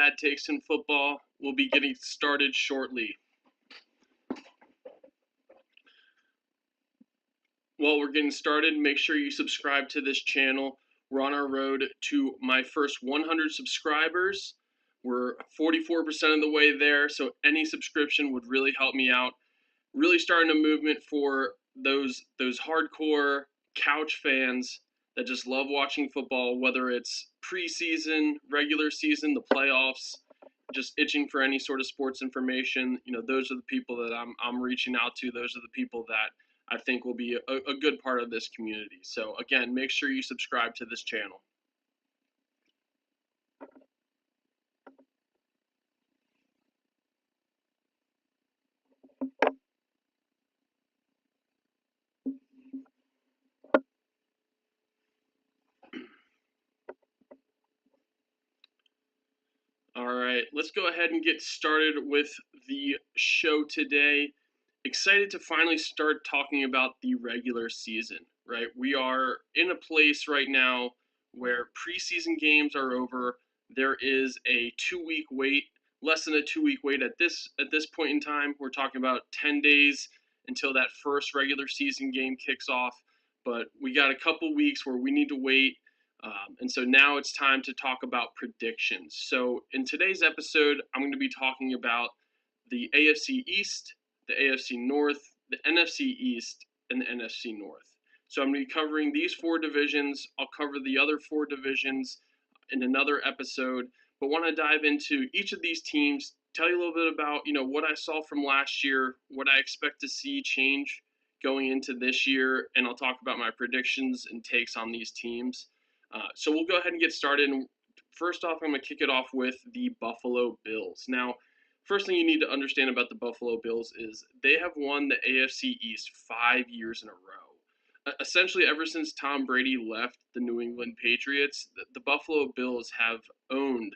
Bad Takes in Football will be getting started shortly. While we're getting started, make sure you subscribe to this channel. We're on our road to my first 100 subscribers. We're 44% of the way there, so any subscription would really help me out. Really starting a movement for those hardcore couch fans that just love watching football, whether it's preseason, regular season, the playoffs, just itching for any sort of sports information. Those are the people that I'm reaching out to. Those are the people that I think will be a good part of this community. So again, make sure you subscribe to this channel. All right, let's go ahead and get started with the show today. Excited to finally start talking about the regular season, right? We are in a place right now where preseason games are over. There is a 2-week wait, less than a 2-week wait at this point in time. We're talking about 10 days until that first regular season game kicks off, but we got a couple weeks where we need to wait. And so now it's time to talk about predictions. So in today's episode, I'm going to be talking about the AFC East, the AFC North, the NFC East, and the NFC North. So I'm going to be covering these 4 divisions. I'll cover the other 4 divisions in another episode, but want to dive into each of these teams, tell you a little bit about, what I saw from last year, what I expect to see change going into this year, and I'll talk about my predictions and takes on these teams. So we'll go ahead and get started. And first off, I'm going to kick it off with the Buffalo Bills. Now, first thing you need to understand about the Buffalo Bills is they have won the AFC East 5 years in a row. Essentially, ever since Tom Brady left the New England Patriots, the Buffalo Bills have owned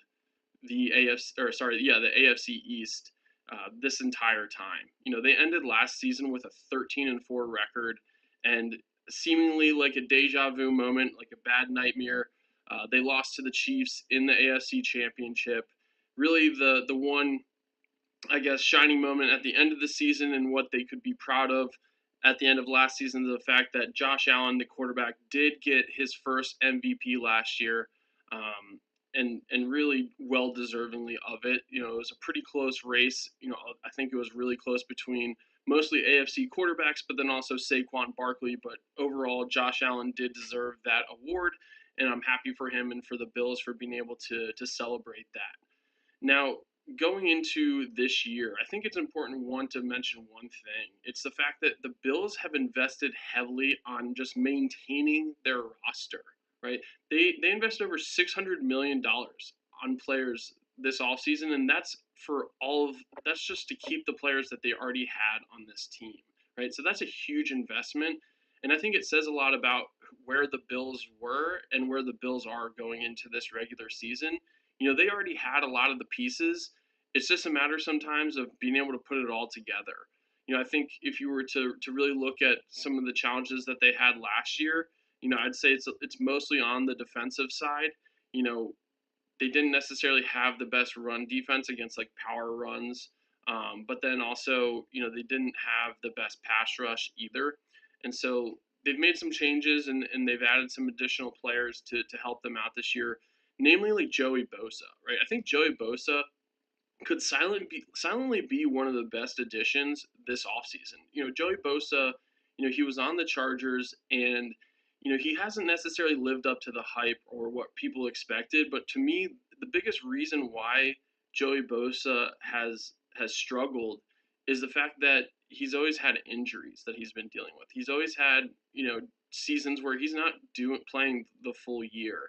the AFC East this entire time. They ended last season with a 13-4 record, and seemingly like a deja vu moment, like a bad nightmare. They lost to the Chiefs in the AFC Championship. Really, the one, I guess, shining moment at the end of the season and what they could be proud of at the end of last season is the fact that Josh Allen, the quarterback, did get his first MVP last year, and really well deservingly of it. It was a pretty close race. I think it was really close between mostly AFC quarterbacks, but then also Saquon Barkley. But overall, Josh Allen did deserve that award, and I'm happy for him and for the Bills for being able to celebrate that. Now, going into this year, I think it's important, to mention one thing. It's the fact that the Bills have invested heavily on just maintaining their roster, right? They invested over $600 million on players this offseason, and that's just to keep the players that they already had on this team, right? So that's a huge investment, and I think it says a lot about where the Bills were and where the Bills are going into this regular season. They already had a lot of the pieces. It's just a matter sometimes of being able to put it all together. I think if you were to really look at some of the challenges that they had last year, I'd say it's mostly on the defensive side. They didn't necessarily have the best run defense against like power runs, but then also, they didn't have the best pass rush either. And so they've made some changes and they've added some additional players to help them out this year, namely like Joey Bosa, right? I think Joey Bosa could silently be one of the best additions this offseason. Joey Bosa, he was on the Chargers, and he hasn't necessarily lived up to the hype or what people expected. But to me, the biggest reason why Joey Bosa has struggled is the fact that he's always had injuries that he's been dealing with. He's always had seasons where he's not playing the full year,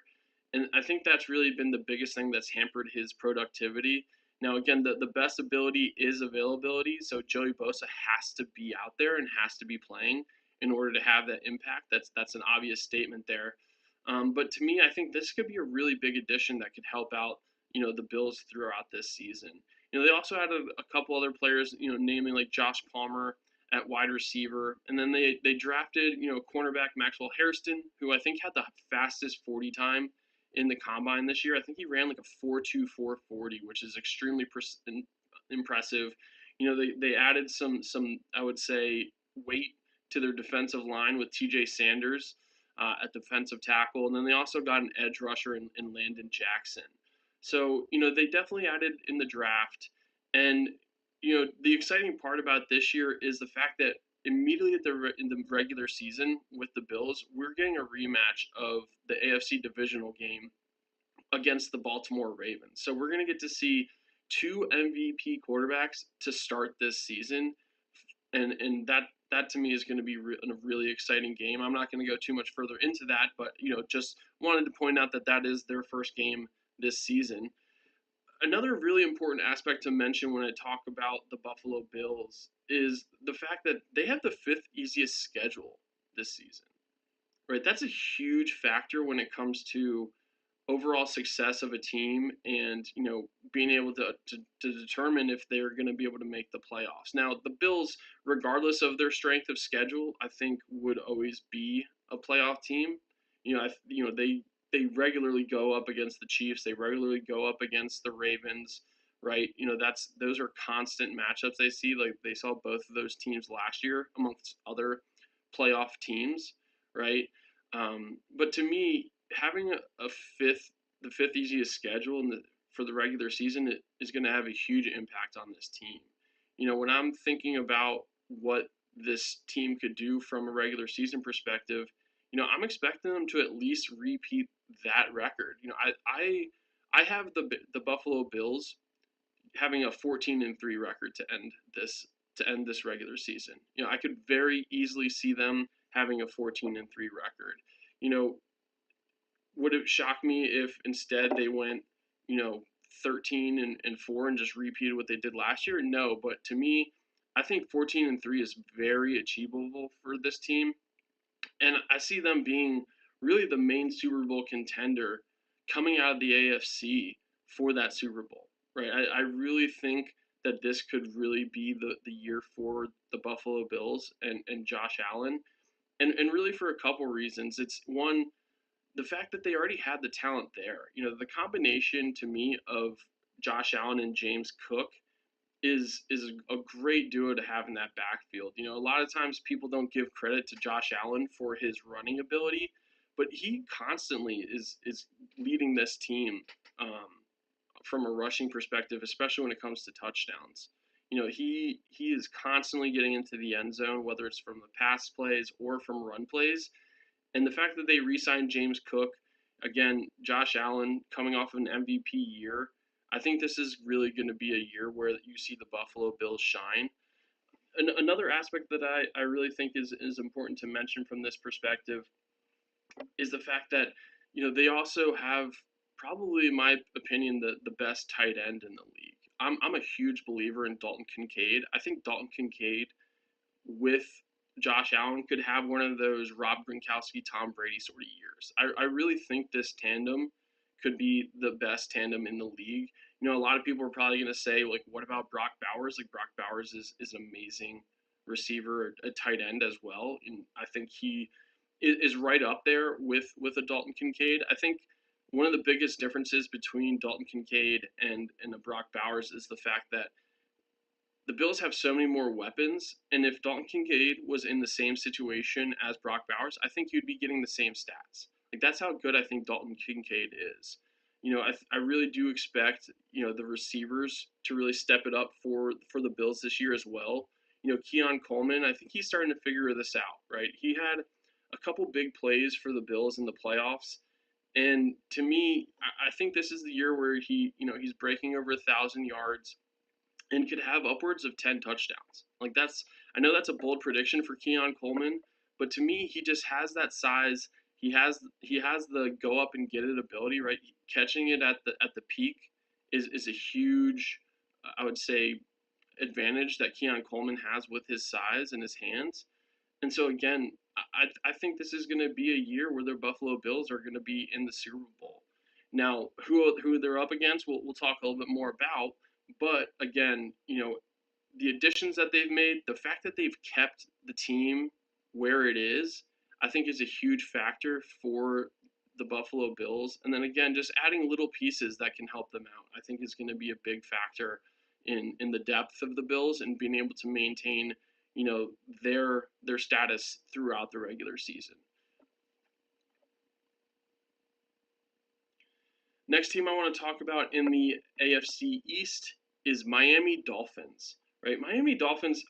and I think that's really been the biggest thing that's hampered his productivity. Now, again, the best ability is availability, so Joey Bosa has to be out there and has to be playing in order to have that impact. That's an obvious statement there. But to me, I think this could be a really big addition that could help out, the Bills throughout this season. They also had a couple other players, namely like Josh Palmer at wide receiver, and then they drafted, cornerback Maxwell Hairston, who I think had the fastest 40 time in the combine this year. I think he ran like a 4.24 40, which is extremely impressive. They added some I would say weight to their defensive line with TJ Sanders at defensive tackle, and then they also got an edge rusher in Landon Jackson. So they definitely added in the draft, and the exciting part about this year is the fact that immediately in the regular season with the Bills, we're getting a rematch of the AFC divisional game against the Baltimore Ravens. So we're going to get to see two MVP quarterbacks to start this season, and that to me is going to be a really exciting game. I'm not going to go too much further into that, but just wanted to point out that that is their first game this season. Another really important aspect to mention when I talk about the Buffalo Bills is the fact that they have the fifth easiest schedule this season. Right? That's a huge factor when it comes to overall success of a team and being able to determine if they're going to be able to make the playoffs. Now the Bills, regardless of their strength of schedule, I think would always be a playoff team. They regularly go up against the Chiefs, they regularly go up against the Ravens, right? Those are constant matchups they see. Like they saw both of those teams last year amongst other playoff teams, right? But to me, having the fifth easiest schedule for the regular season is going to have a huge impact on this team. When I'm thinking about what this team could do from a regular season perspective, I'm expecting them to at least repeat that record. I have the Buffalo Bills having a 14-3 record to end this regular season. I could very easily see them having a 14-3 record. Would it shock me if instead they went, 13-4 and just repeated what they did last year? No, but to me, I think 14-3 is very achievable for this team, and I see them being really the main Super Bowl contender coming out of the AFC for that Super Bowl. Right? I really think that this could really be the year for the Buffalo Bills and Josh Allen. And really for a couple reasons. It's one, the fact that they already had the talent there. The combination to me of Josh Allen and James Cook is a great duo to have in that backfield. A lot of times people don't give credit to Josh Allen for his running ability, but he constantly is leading this team from a rushing perspective, especially when it comes to touchdowns. He is constantly getting into the end zone, whether it's from the pass plays or from run plays. And the fact that they re-signed James Cook, again, Josh Allen coming off of an MVP year, I think this is really going to be a year where you see the Buffalo Bills shine. Another aspect that I really think is important to mention from this perspective is the fact that they also have probably, in my opinion, the best tight end in the league. I'm a huge believer in Dalton Kincaid. I think Dalton Kincaid with Josh Allen could have one of those Rob Gronkowski, Tom Brady sort of years. I really think this tandem could be the best tandem in the league. A lot of people are probably going to say, like, what about Brock Bowers? Like, Brock Bowers is an amazing receiver, a tight end as well. And I think he is right up there with a Dalton Kincaid. I think one of the biggest differences between Dalton Kincaid and a Brock Bowers is the fact that the Bills have so many more weapons, and if Dalton Kincaid was in the same situation as Brock Bowers, I think you'd be getting the same stats. Like that's how good I think Dalton Kincaid is. I really do expect the receivers to really step it up for the Bills this year as well. Keon Coleman, I think he's starting to figure this out. Right, he had a couple big plays for the Bills in the playoffs, and to me, I think this is the year where he's breaking over 1,000 yards and could have upwards of 10 touchdowns. Like I know that's a bold prediction for Keon Coleman, but to me, he just has that size. He has the go up and get it ability, right? Catching it at the peak is a huge, I would say, advantage that Keon Coleman has with his size and his hands. And so again, I think this is going to be a year where the Buffalo Bills are going to be in the Super Bowl. Now, who they're up against, we'll talk a little bit more about. But again, the additions that they've made, the fact that they've kept the team where it is, I think is a huge factor for the Buffalo Bills, and then again, just adding little pieces that can help them out, I think is going to be a big factor in the depth of the Bills and being able to maintain, their status throughout the regular season. Next team I want to talk about in the AFC East is Miami Dolphins. Right, Miami Dolphins.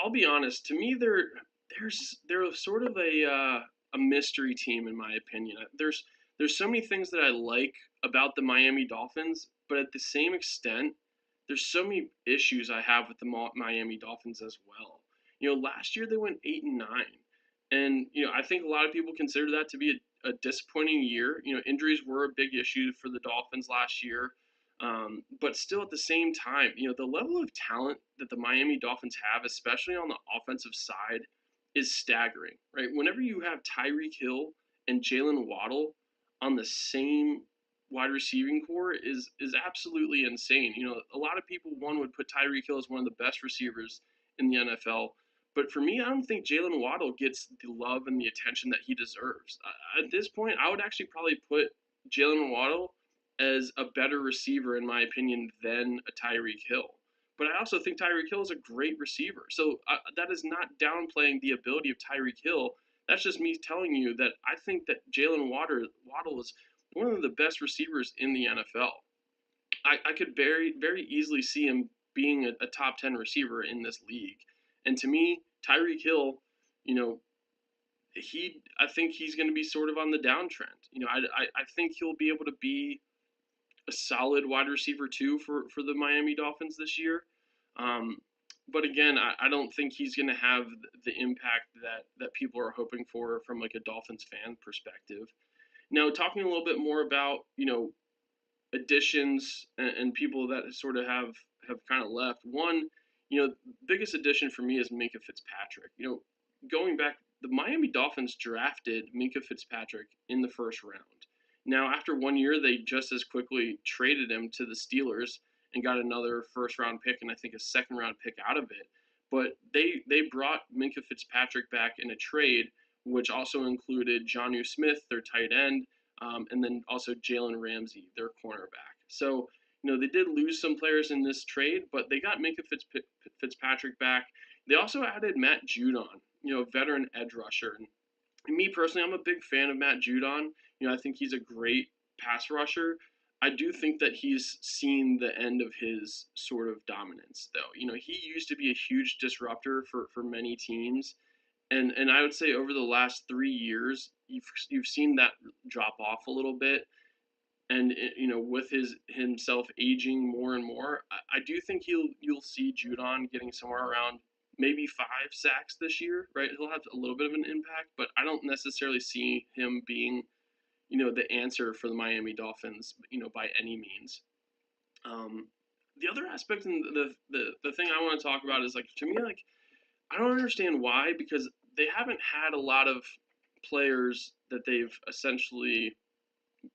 I'll be honest. To me, they're sort of a mystery team in my opinion. There's so many things that I like about the Miami Dolphins, but at the same extent, there's so many issues I have with the Miami Dolphins as well. Last year they went 8-9, and I think a lot of people consider that to be a disappointing year. Injuries were a big issue for the Dolphins last year. But still, at the same time, the level of talent that the Miami Dolphins have, especially on the offensive side, is staggering, right? Whenever you have Tyreek Hill and Jalen Waddle on the same wide receiving core is absolutely insane. A lot of people would put Tyreek Hill as one of the best receivers in the NFL. But for me, I don't think Jalen Waddle gets the love and the attention that he deserves. At this point, I would actually probably put Jalen Waddle as a better receiver, in my opinion, than a Tyreek Hill. But I also think Tyreek Hill is a great receiver. So that is not downplaying the ability of Tyreek Hill. That's just me telling you that I think that Jalen Waddle is one of the best receivers in the NFL. I could very, very easily see him being a top 10 receiver in this league. And to me, Tyreek Hill, I think he's going to be sort of on the downtrend. I think he'll be able to be a solid wide receiver too for the Miami Dolphins this year. But again, I don't think he's going to have the impact that people are hoping for from like a Dolphins fan perspective. Now, talking a little bit more about additions and people that sort of have kind of left. One, biggest addition for me is Minkah Fitzpatrick. Going back, the Miami Dolphins drafted Minkah Fitzpatrick in the first round. Now, after 1 year, they just as quickly traded him to the Steelers and got another first-round pick and I think a second-round pick out of it. But they brought Minkah Fitzpatrick back in a trade, which also included Jonnu Smith, their tight end, and then also Jalen Ramsey, their cornerback. So, they did lose some players in this trade, but they got Minkah Fitzpatrick back. They also added Matt Judon, veteran edge rusher. And me personally, I'm a big fan of Matt Judon. I think he's a great pass rusher. I do think that he's seen the end of his sort of dominance, though. He used to be a huge disruptor for many teams. And I would say over the last 3 years, you've seen that drop off a little bit. And with himself aging more and more, I do think you'll see Judon getting somewhere around maybe 5 sacks this year, right? He'll have a little bit of an impact, but I don't necessarily see him being, the answer for the Miami Dolphins, by any means. The other aspect and the thing I want to talk about is like, to me, like, I don't understand why, because they haven't had a lot of players that they've essentially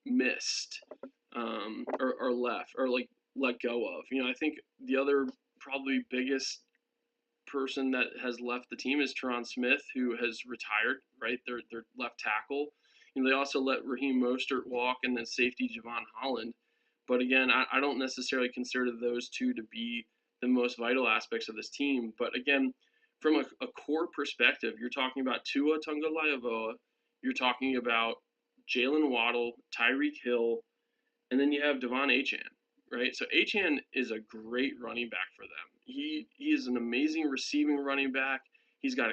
missed, or left or like let go of. I think the other probably biggest person that has left the team is Teron Smith, who has retired, right? Their left tackle. They also let Raheem Mostert walk and then safety Javon Holland. But again, I don't necessarily consider those two to be the most vital aspects of this team. But again, from a core perspective, you're talking about Tua Tagovailoa, you're talking about Jalen Waddle, Tyreek Hill, and then you have Devon Achane, right? So Achane is a great running back for them. He is an amazing receiving running back. He's got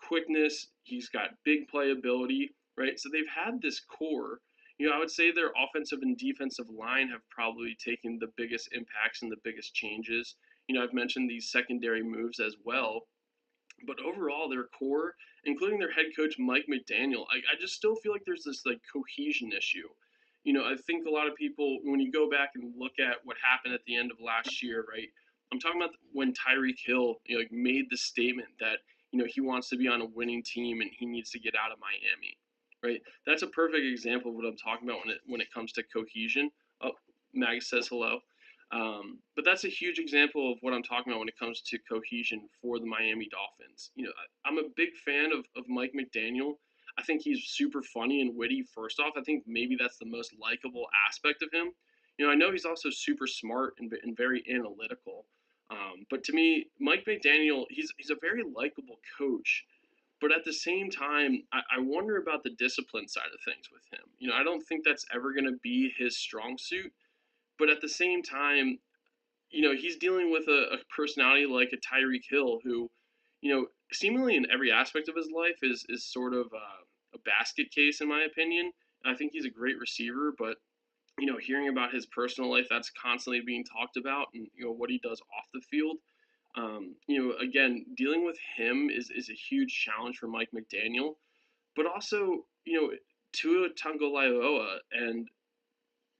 quickness. He's got big playability, right? So they've had this core. I would say their offensive and defensive line have probably taken the biggest impacts and the biggest changes. I've mentioned these secondary moves as well. But overall, their core, including their head coach Mike McDaniel, I just still feel like there's this like cohesion issue. I think a lot of people, when you go back and look at what happened at the end of last year, right? I'm talking about when Tyreek Hill, made the statement that he wants to be on a winning team and he needs to get out of Miami, right? That's a perfect example of what I'm talking about when it comes to cohesion. Oh, Mag says hello. But that's a huge example of what I'm talking about when it comes to cohesion for the Miami Dolphins. I'm a big fan of Mike McDaniel. I think he's super funny and witty. First off, I think maybe that's the most likable aspect of him. I know he's also super smart and very analytical. But to me, Mike McDaniel, he's a very likable coach. But at the same time, I wonder about the discipline side of things with him. I don't think that's ever going to be his strong suit. But at the same time, he's dealing with a personality like a Tyreek Hill who, seemingly in every aspect of his life is sort of a basket case in my opinion. And I think he's a great receiver, but hearing about his personal life that's constantly being talked about, and what he does off the field. Again, dealing with him is a huge challenge for Mike McDaniel, but also Tua Tagovailoa and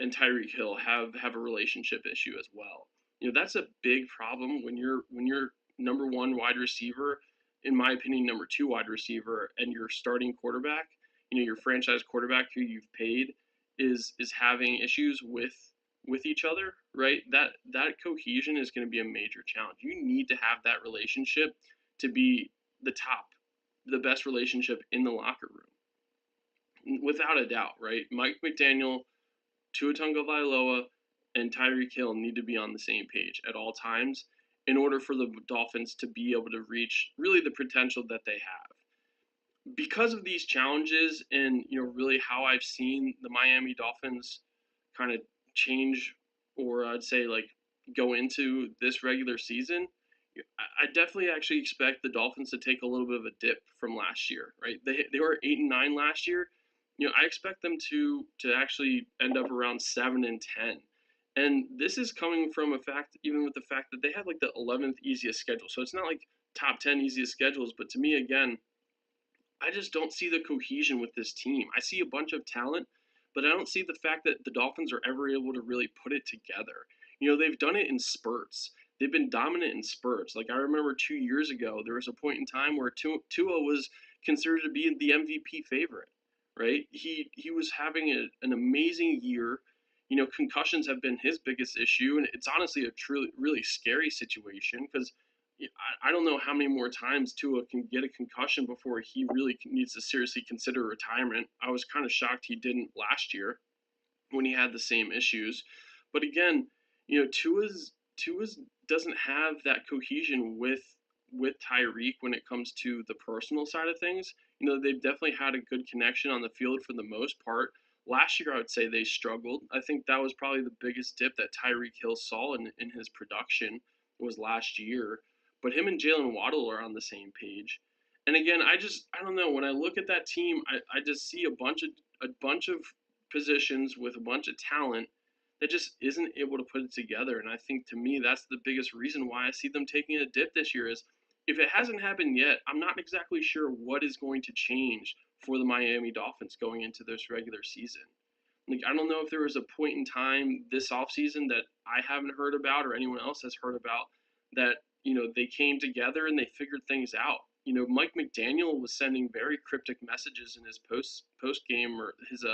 Tyreek Hill have a relationship issue as well. That's a big problem when you're number one wide receiver, in my opinion, number two wide receiver, and your starting quarterback, your franchise quarterback who you've paid is having issues with each other, right? That cohesion is going to be a major challenge. You need to have that relationship to be the best relationship in the locker room, without a doubt, right? Mike McDaniel, Tua Tagovailoa, and Tyreek Hill need to be on the same page at all times in order for the Dolphins to be able to reach really the potential that they have. Because of these challenges and really how I've seen the Miami Dolphins kind of change, or I'd say like go into this regular season, I definitely actually expect the Dolphins to take a little bit of a dip from last year, right? They were 8-9 last year. I expect them to actually end up around 7-10. And this is coming from a fact, even with the fact that they have like the 11th easiest schedule. So it's not like top 10 easiest schedules, but to me, again, I just don't see the cohesion with this team. I see a bunch of talent, but I don't see the fact that the Dolphins are ever able to really put it together. They've done it in spurts. They've been dominant in spurts. Like I remember 2 years ago, there was a point in time where Tua was considered to be the MVP favorite, right? He was having an amazing year. Concussions have been his biggest issue, and it's honestly a truly really scary situation because I don't know how many more times Tua can get a concussion before he really needs to seriously consider retirement. I was kind of shocked he didn't last year when he had the same issues. But again, Tua's doesn't have that cohesion with Tyreek when it comes to the personal side of things. They've definitely had a good connection on the field for the most part. Last year, I would say they struggled. I think that was probably the biggest dip that Tyreek Hill saw in his production was last year. But him and Jalen Waddle are on the same page. And again, I don't know. When I look at that team, I just see a bunch of positions with a bunch of talent that just isn't able to put it together. And I think to me that's the biggest reason why I see them taking a dip this year is if it hasn't happened yet, I'm not exactly sure what is going to change for the Miami Dolphins going into this regular season. Like I don't know if there was a point in time this offseason that I haven't heard about or anyone else has heard about that, they came together and they figured things out. Mike McDaniel was sending very cryptic messages in his post game or his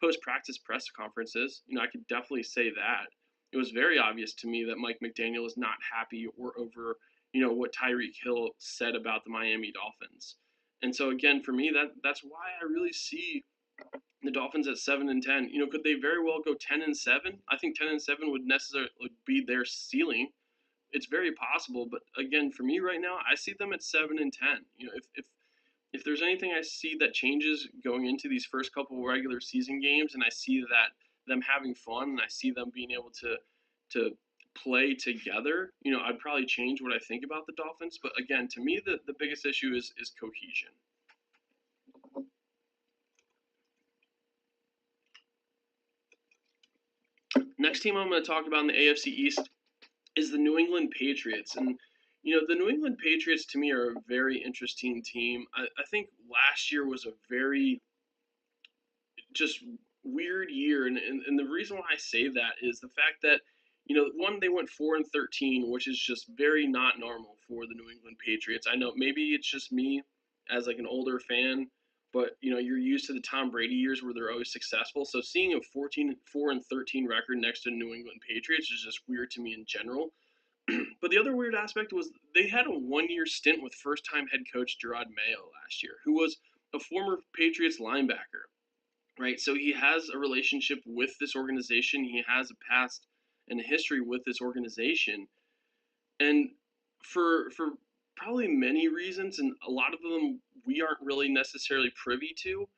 post practice press conferences. I could definitely say that. It was very obvious to me that Mike McDaniel is not happy or over, what Tyreek Hill said about the Miami Dolphins. And so again, for me, that's why I really see the Dolphins at 7-10. Could they very well go 10-7? I think 10-7 would necessarily be their ceiling. It's very possible, but again, for me right now, I see them at 7-10. If there's anything I see that changes going into these first couple regular season games, and I see that them having fun, and I see them being able to play together, I'd probably change what I think about the Dolphins. But again, to me, the biggest issue is cohesion. Next team I'm going to talk about in the AFC East is the New England Patriots. And, the New England Patriots to me are a very interesting team. I think last year was a very just weird year. And the reason why I say that is the fact that, one, they went 4-13, which is just very not normal for the New England Patriots. I know maybe it's just me as like an older fan, but you're used to the Tom Brady years where they're always successful. So seeing a 4-13 record next to New England Patriots is just weird to me in general. But the other weird aspect was they had a 1-year stint with first-time head coach Gerard Mayo last year, who was a former Patriots linebacker, right? So he has a relationship with this organization. He has a past and a history with this organization, and for probably many reasons, and a lot of them we aren't really necessarily privy to,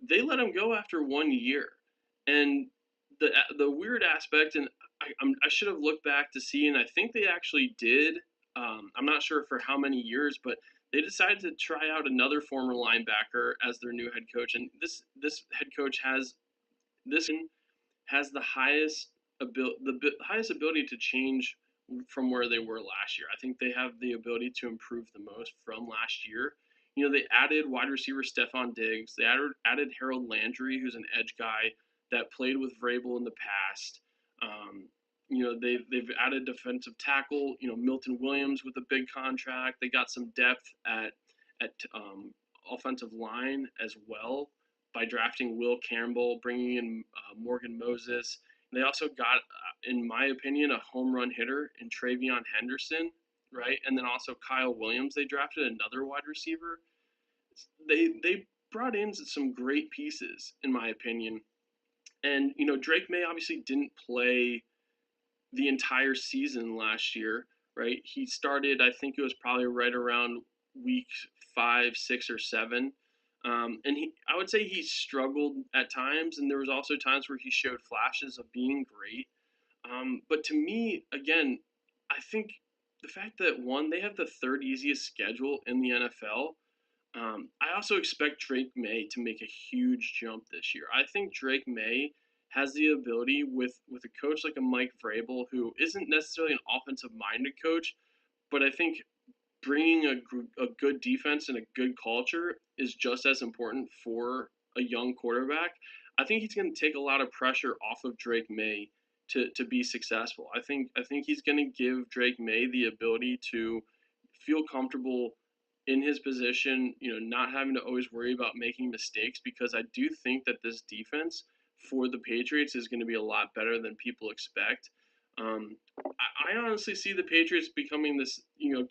they let him go after 1 year. And the weird aspect, and I should have looked back to see, and I think they actually did. I'm not sure for how many years, but they decided to try out another former linebacker as their new head coach, and this head coach this has the highest ability to change from where they were last year. I think they have the ability to improve the most from last year. They added wide receiver Stephon Diggs. They added Harold Landry, who's an edge guy that played with Vrabel in the past. They've added defensive tackle. Milton Williams with a big contract. They got some depth at offensive line as well by drafting Will Campbell, bringing in Morgan Moses. They also got, in my opinion, a home run hitter in Travion Henderson, right? And then also Kyle Williams. They drafted another wide receiver. They brought in some great pieces, in my opinion. And Drake May obviously didn't play the entire season last year, right? He started, I think it was probably right around week 5, 6, or 7. And I would say he struggled at times, and there was also times where he showed flashes of being great. But to me, again, I think the fact that one, they have the third easiest schedule in the NFL. I also expect Drake May to make a huge jump this year. I think Drake May has the ability with a coach like a Mike Vrabel, who isn't necessarily an offensive minded coach, but I think bringing a good defense and a good culture is just as important for a young quarterback. I think he's going to take a lot of pressure off of Drake May to be successful. I think he's going to give Drake May the ability to feel comfortable in his position, not having to always worry about making mistakes, because I do think that this defense for the Patriots is going to be a lot better than people expect. I honestly see the Patriots becoming this,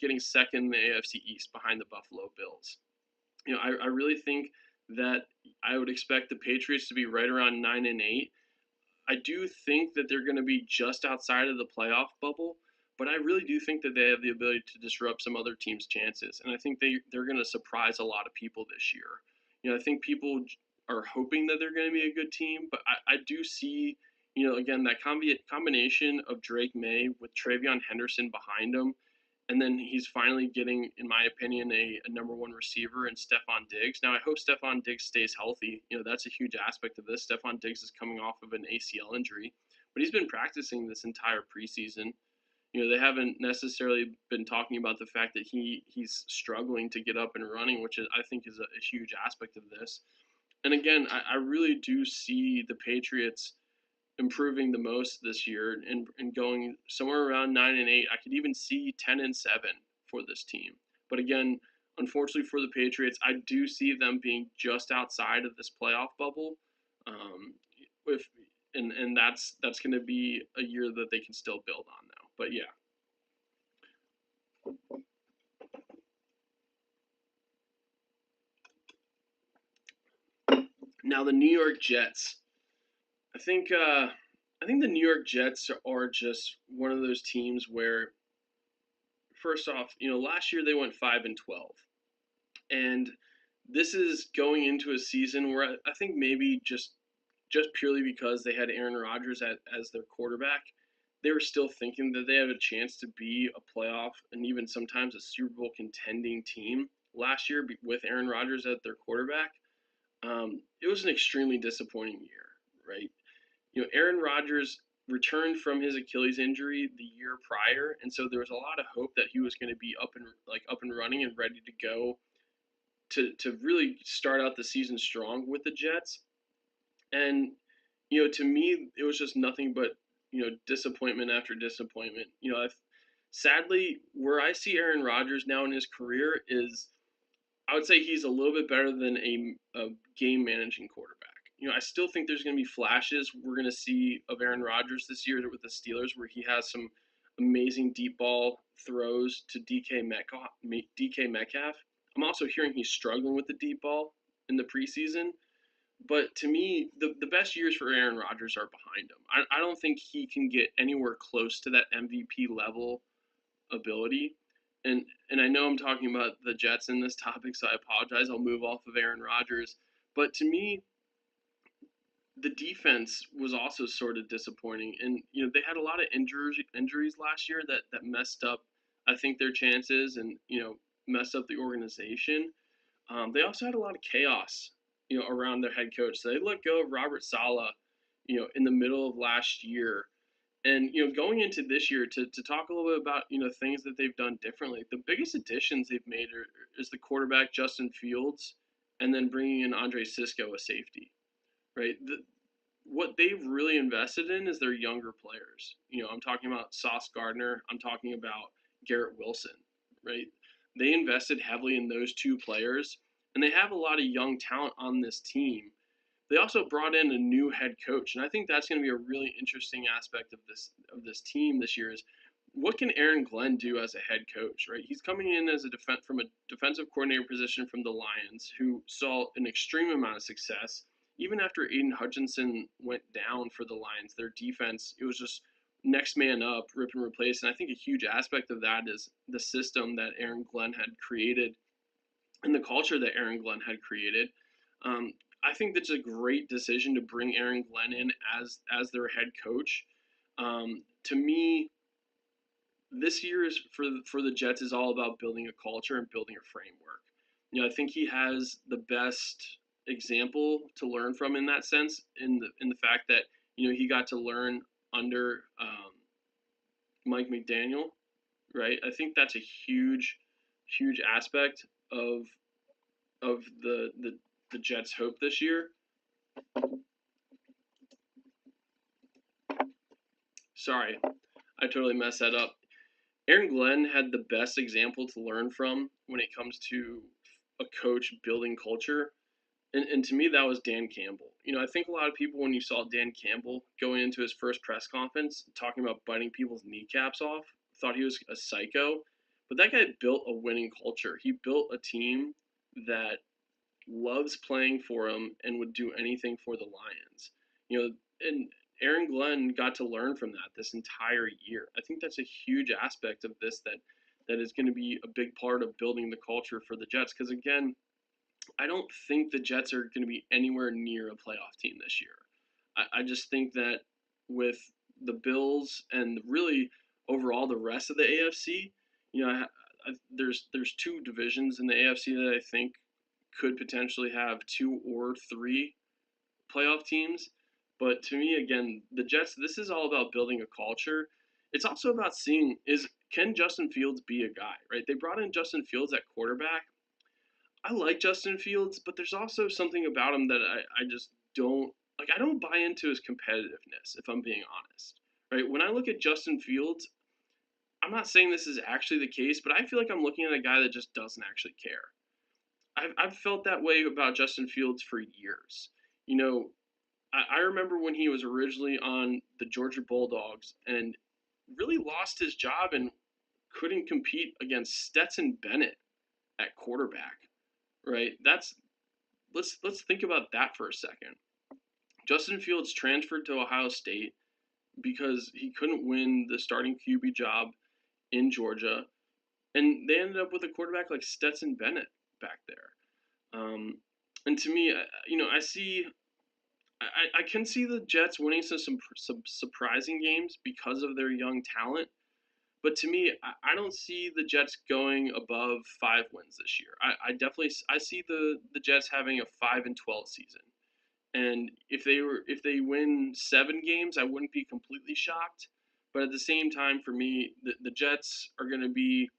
getting second in the AFC East behind the Buffalo Bills. I really think that I would expect the Patriots to be right around 9-8. I do think that they're going to be just outside of the playoff bubble, but I really do think that they have the ability to disrupt some other teams' chances, and I think they're going to surprise a lot of people this year. I think people are hoping that they're going to be a good team, but I do see, again, that combination of Drake May with Travion Henderson behind him, and then he's finally getting, in my opinion, a number one receiver in Stephon Diggs. Now, I hope Stephon Diggs stays healthy. That's a huge aspect of this. Stephon Diggs is coming off of an ACL injury, but he's been practicing this entire preseason. They haven't necessarily been talking about the fact that he's struggling to get up and running, which I think is a huge aspect of this. And again, I really do see the Patriots improving the most this year and going somewhere around 9-8. I could even see 10-7 for this team. But again, unfortunately for the Patriots, I do see them being just outside of this playoff bubble. With and that's going to be a year that they can still build on now. But yeah. Now the New York Jets. I think the New York Jets are just one of those teams where, first off, last year they went 5-12, and this is going into a season where I think maybe just purely because they had Aaron Rodgers as their quarterback, they were still thinking that they had a chance to be a playoff and even sometimes a Super Bowl contending team last year with Aaron Rodgers at their quarterback. It was an extremely disappointing year, right? Aaron Rodgers returned from his Achilles injury the year prior, and so there was a lot of hope that he was going to be up and running and ready to go to really start out the season strong with the Jets. And to me, it was just nothing but disappointment after disappointment. Sadly, where I see Aaron Rodgers now in his career is, I would say he's a little bit better than a game managing quarterback. I still think there's going to be flashes we're going to see of Aaron Rodgers this year with the Steelers, where he has some amazing deep ball throws to DK Metcalf. I'm also hearing he's struggling with the deep ball in the preseason. But to me, the best years for Aaron Rodgers are behind him. I don't think he can get anywhere close to that MVP level ability. And I know I'm talking about the Jets in this topic, so I apologize. I'll move off of Aaron Rodgers. But to me, the defense was also sort of disappointing. And they had a lot of injuries last year that messed up, I think, their chances and messed up the organization. They also had a lot of chaos, around their head coach. So they let go of Robert Saleh, in the middle of last year. And going into this year, to talk a little bit about things that they've done differently. The biggest additions they've made is the quarterback Justin Fields, and then bringing in Andre Cisco, a safety. Right. What they've really invested in is their younger players. I'm talking about Sauce Gardner. I'm talking about Garrett Wilson. Right. They invested heavily in those two players, and they have a lot of young talent on this team. They also brought in a new head coach, and I think that's going to be a really interesting aspect of this team this year. Is what can Aaron Glenn do as a head coach? Right, he's coming in as from a defensive coordinator position from the Lions, who saw an extreme amount of success. Even after Aiden Hutchinson went down for the Lions, their defense, it was just next man up, rip and replace. And I think a huge aspect of that is the system that Aaron Glenn had created and the culture that Aaron Glenn had created. Um, I think that's a great decision to bring Aaron Glenn in as their head coach. To me, this year is for the Jets is all about building a culture and building a framework. I think he has the best example to learn from in that sense, in the fact that he got to learn under Mike McDaniel, right? I think that's a huge aspect of the Jets' hope this year. Sorry, I totally messed that up. Aaron Glenn had the best example to learn from when it comes to a coach building culture. And to me, that was Dan Campbell. I think a lot of people, when you saw Dan Campbell going into his first press conference talking about biting people's kneecaps off, thought he was a psycho. But that guy built a winning culture. He built a team that loves playing for him and would do anything for the Lions. And Aaron Glenn got to learn from that this entire year. I think that's a huge aspect of this that is going to be a big part of building the culture for the Jets. Because again, I don't think the Jets are going to be anywhere near a playoff team this year. I just think that with the Bills and really overall the rest of the AFC, there's two divisions in the AFC that I think could potentially have two or three playoff teams. But to me, again, the Jets, this is all about building a culture. It's also about seeing can Justin Fields be a guy, right? They brought in Justin Fields at quarterback. I like Justin Fields, but there's also something about him that I just don't like. I don't buy into his competitiveness, if I'm being honest. Right? When I look at Justin Fields, I'm not saying this is actually the case, but I feel like I'm looking at a guy that just doesn't actually care. I've felt that way about Justin Fields for years. You know, I remember when he was originally on the Georgia Bulldogs and really lost his job and couldn't compete against Stetson Bennett at quarterback. Right? Let's think about that for a second. Justin Fields transferred to Ohio State because he couldn't win the starting QB job in Georgia, and they ended up with a quarterback like Stetson Bennett back there. And to me, I can see the Jets winning some surprising games because of their young talent. But to me, I don't see the Jets going above 5 wins this year. I see the Jets having a 5-12 season. And if they win 7 games, I wouldn't be completely shocked. But at the same time, for me, the Jets are going to be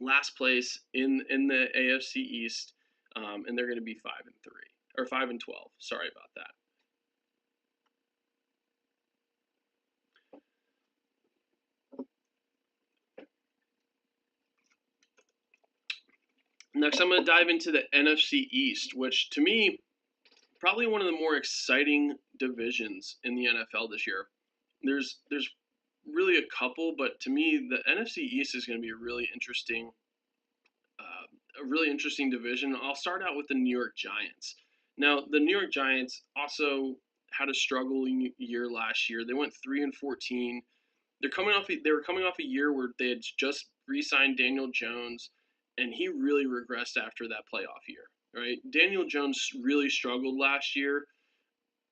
last place in the AFC East, and they're going to be 5-3 or 5-12. Sorry about that. Next, I'm going to dive into the NFC East, which to me, probably one of the more exciting divisions in the NFL this year. There's really a couple, but to me, the NFC East is going to be a really interesting a really interesting division. I'll start out with the New York Giants. Now, the New York Giants also had a struggling year last year. They went 3-14. They were coming off a year where they had just re-signed Daniel Jones, and he really regressed after that playoff year. Right? Daniel Jones really struggled last year,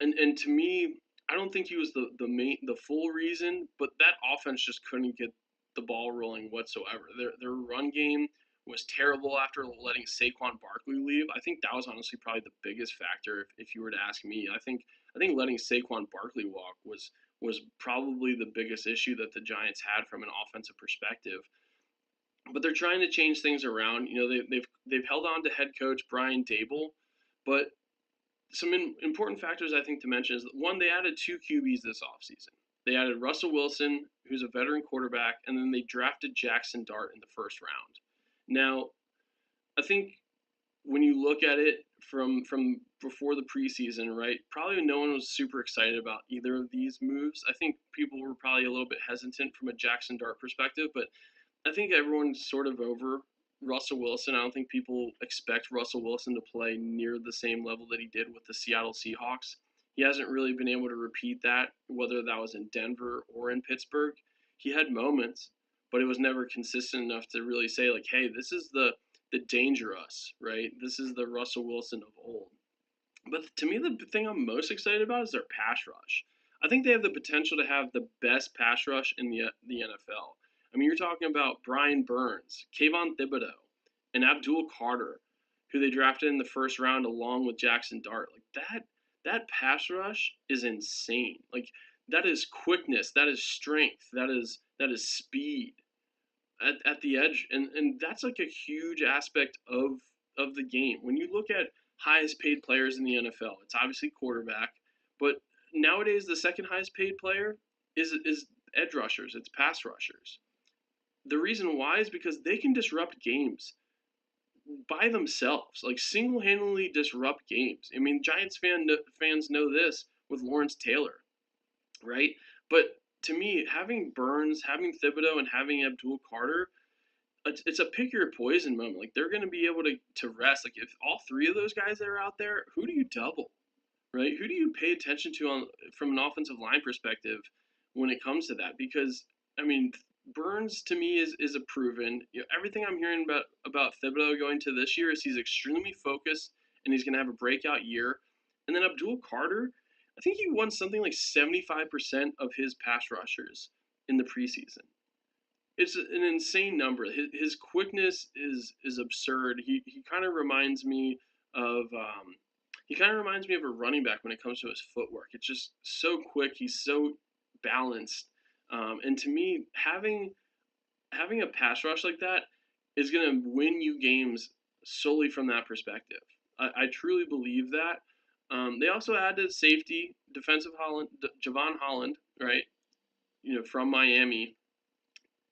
and to me, I don't think he was the full reason, but that offense just couldn't get the ball rolling whatsoever. Their run game was terrible after letting Saquon Barkley leave. I think that was honestly probably the biggest factor if you were to ask me. I think letting Saquon Barkley walk was probably the biggest issue that the Giants had from an offensive perspective. But they're trying to change things around. They've held on to head coach Brian Dable, but some important factors I think to mention is that, one, they added two QBs this offseason. They added Russell Wilson, who's a veteran quarterback, and then they drafted Jackson Dart in the first round. Now, I think when you look at it from before the preseason, right, probably no one was super excited about either of these moves. I think people were probably a little bit hesitant from a Jackson Dart perspective, but I think everyone's sort of over Russell Wilson. I don't think people expect Russell Wilson to play near the same level that he did with the Seattle Seahawks. He hasn't really been able to repeat that, whether that was in Denver or in Pittsburgh. He had moments, but it was never consistent enough to really say, like, hey, this is the Dangerous, right? This is the Russell Wilson of old. But to me, the thing I'm most excited about is their pass rush. I think they have the potential to have the best pass rush in the NFL. I mean, you're talking about Brian Burns, Kayvon Thibodeau, and Abdul Carter, who they drafted in the first round along with Jackson Dart. Like that pass rush is insane. Like that is quickness, that is strength, that is speed at the edge, and that's like a huge aspect of the game. When you look at highest paid players in the NFL, it's obviously quarterback, but nowadays the second highest paid player is edge rushers, it's pass rushers. The reason why is because they can disrupt games by themselves, like single-handedly disrupt games. I mean, fans know this with Lawrence Taylor, right? But to me, having Burns, having Thibodeau, and having Abdul Carter, it's a pick your poison moment. Like they're going to be able to rest. Like if all three of those guys that are out there, who do you double, right? Who do you pay attention to from an offensive line perspective when it comes to that? Because I mean, Burns to me is a proven. Everything I'm hearing about Thibodeau going to this year is he's extremely focused and he's going to have a breakout year. And then Abdul Carter, I think he won something like 75% of his pass rushers in the preseason. It's an insane number. His quickness is absurd. He kind of reminds me of a running back when it comes to his footwork. It's just so quick. He's so balanced. And to me, having a pass rush like that is going to win you games solely from that perspective. I truly believe that. They also added safety, defensive Holland, Javon Holland, right? From Miami.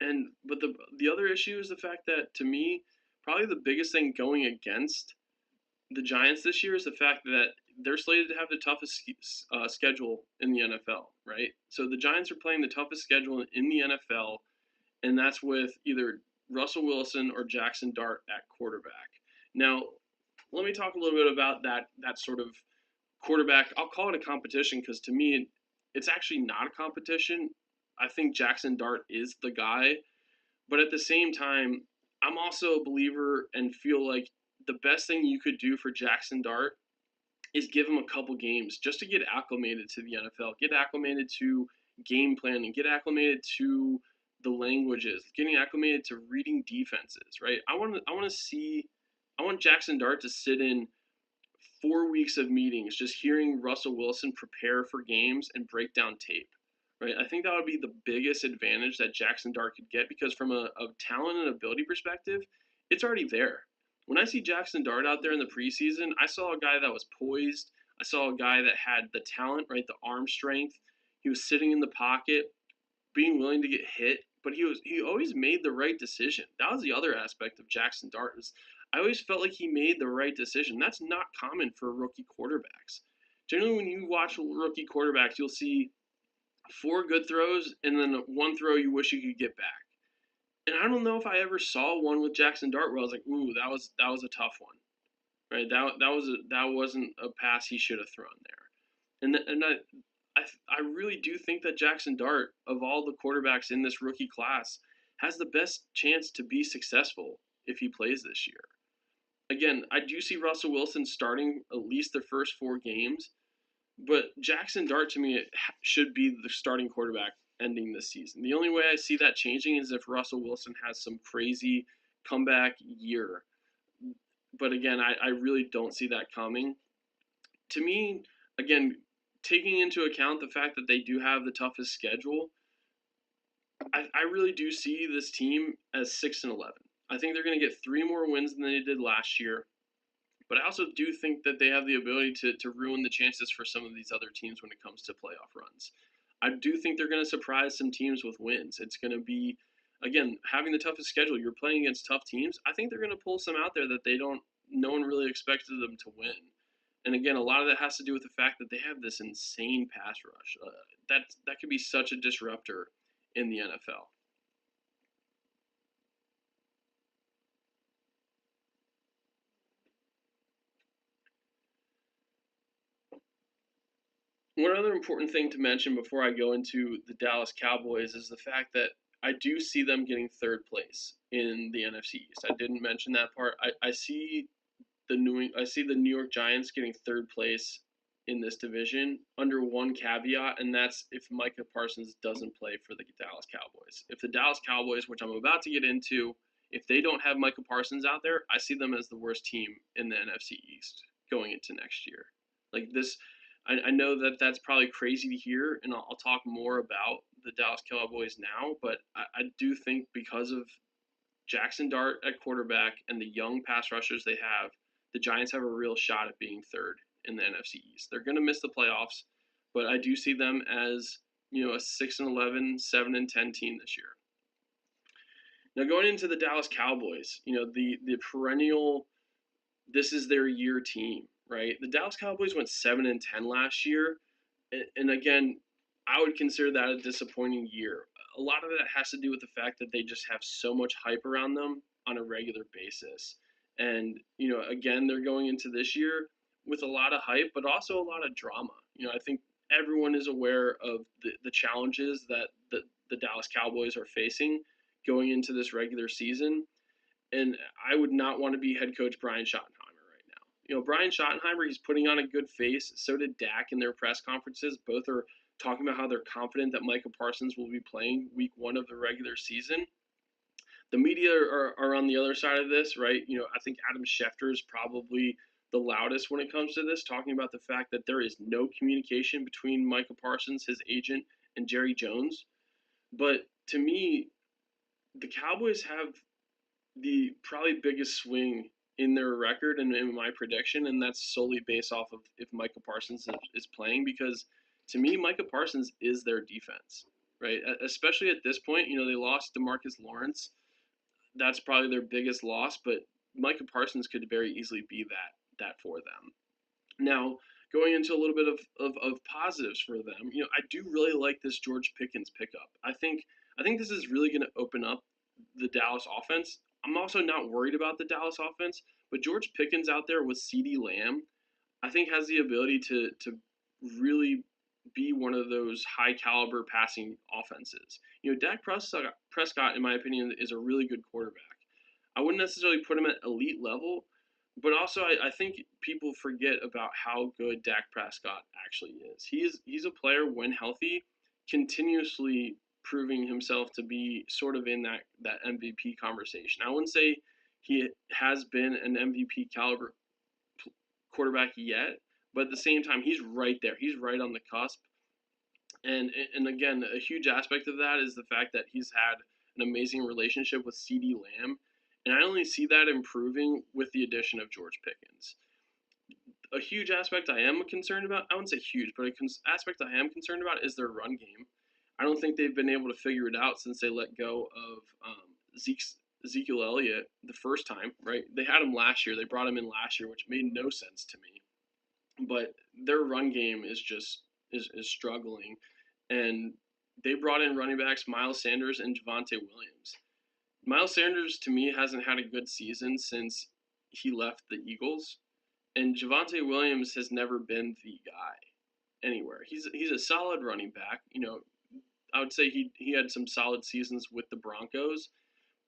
But the other issue is the fact that, to me, probably the biggest thing going against the Giants this year is the fact that they're slated to have the toughest schedule in the NFL, right? So the Giants are playing the toughest schedule in the NFL, and that's with either Russell Wilson or Jackson Dart at quarterback. Now, let me talk a little bit about that sort of quarterback. I'll call it a competition because to me, it's actually not a competition. I think Jackson Dart is the guy, but at the same time, I'm also a believer and feel like the best thing you could do for Jackson Dart is give him a couple games just to get acclimated to the NFL, get acclimated to game planning, get acclimated to the languages, getting acclimated to reading defenses, right? I want Jackson Dart to sit in 4 weeks of meetings just hearing Russell Wilson prepare for games and break down tape. Right, I think that would be the biggest advantage that Jackson Dart could get because from a talent and ability perspective, it's already there. When I see Jackson Dart out there in the preseason, I saw a guy that was poised. I saw a guy that had the talent, right, the arm strength. He was sitting in the pocket, being willing to get hit, but he always made the right decision. That was the other aspect of Jackson Dart. I always felt like he made the right decision. That's not common for rookie quarterbacks. Generally, when you watch rookie quarterbacks, you'll see 4 good throws and then one throw you wish you could get back. And I don't know if I ever saw one with Jackson Dart where I was like, "Ooh, that was a tough one." Right? That wasn't a pass he should have thrown there. And I really do think that Jackson Dart, of all the quarterbacks in this rookie class, has the best chance to be successful if he plays this year. Again, I do see Russell Wilson starting at least the first 4 games, but Jackson Dart to me should be the starting quarterback ending this season. The only way I see that changing is if Russell Wilson has some crazy comeback year. But again, I really don't see that coming. To me, again, taking into account the fact that they do have the toughest schedule, I really do see this team as 6-11. I think they're going to get 3 more wins than they did last year. But I also do think that they have the ability to ruin the chances for some of these other teams when it comes to playoff runs. I do think they're going to surprise some teams with wins. It's going to be, again, having the toughest schedule. You're playing against tough teams. I think they're going to pull some out there that no one really expected them to win. And again, a lot of that has to do with the fact that they have this insane pass rush. That could be such a disruptor in the NFL. One other important thing to mention before I go into the Dallas Cowboys is the fact that I do see them getting third place in the NFC East. I didn't mention that part. I see I see the New York Giants getting third place in this division under one caveat, and that's if Micah Parsons doesn't play for the Dallas Cowboys. If the Dallas Cowboys, which I'm about to get into, if they don't have Micah Parsons out there, I see them as the worst team in the NFC East going into next year. Like this, I know that that's probably crazy to hear, and I'll talk more about the Dallas Cowboys now, but I do think because of Jackson Dart at quarterback and the young pass rushers they have, the Giants have a real shot at being third in the NFC East. They're going to miss the playoffs, but I do see them as, a 6-11, 7-10 team this year. Now going into the Dallas Cowboys, the perennial this is their year team, right? The Dallas Cowboys went 7-10 last year, and again, I would consider that a disappointing year. A lot of that has to do with the fact that they just have so much hype around them on a regular basis. And, again, they're going into this year with a lot of hype, but also a lot of drama. I think everyone is aware of the challenges that the Dallas Cowboys are facing going into this regular season. And I would not want to be head coach Brian Schottenheimer right now. Brian Schottenheimer, he's putting on a good face. So did Dak in their press conferences. Both are talking about how they're confident that Micah Parsons will be playing week 1 of the regular season. The media are on the other side of this, right? I think Adam Schefter is probably the loudest when it comes to this, talking about the fact that there is no communication between Micah Parsons, his agent, and Jerry Jones. But to me, the Cowboys have the probably biggest swing in their record and in my prediction, and that's solely based off of if Micah Parsons is playing, because to me, Micah Parsons is their defense, right? Especially at this point, they lost DeMarcus Lawrence. That's probably their biggest loss, but Micah Parsons could very easily be that for them. Now, going into a little bit of positives for them, I do really like this George Pickens pickup. I think this is really going to open up the Dallas offense. I'm also not worried about the Dallas offense, but George Pickens out there with CeeDee Lamb, I think has the ability to really be one of those high caliber passing offenses. Dak Prescott, in my opinion, is a really good quarterback. I wouldn't necessarily put him at elite level, but also I think people forget about how good Dak Prescott actually is. He's a player when healthy, continuously proving himself to be sort of in that MVP conversation. I wouldn't say he has been an MVP caliber quarterback yet, but at the same time, he's right there. He's right on the cusp. And again, a huge aspect of that is the fact that he's had an amazing relationship with CeeDee Lamb, and I only see that improving with the addition of George Pickens. A huge aspect I am concerned about, I wouldn't say huge, but an aspect I am concerned about is their run game. I don't think they've been able to figure it out since they let go of Ezekiel Elliott the first time, right? They had him last year. They brought him in last year, which made no sense to me. But their run game is just is struggling, and they brought in running backs Miles Sanders and Javonte Williams. Miles Sanders to me hasn't had a good season since he left the Eagles, and Javonte Williams has never been the guy anywhere. He's a solid running back. I would say he had some solid seasons with the Broncos,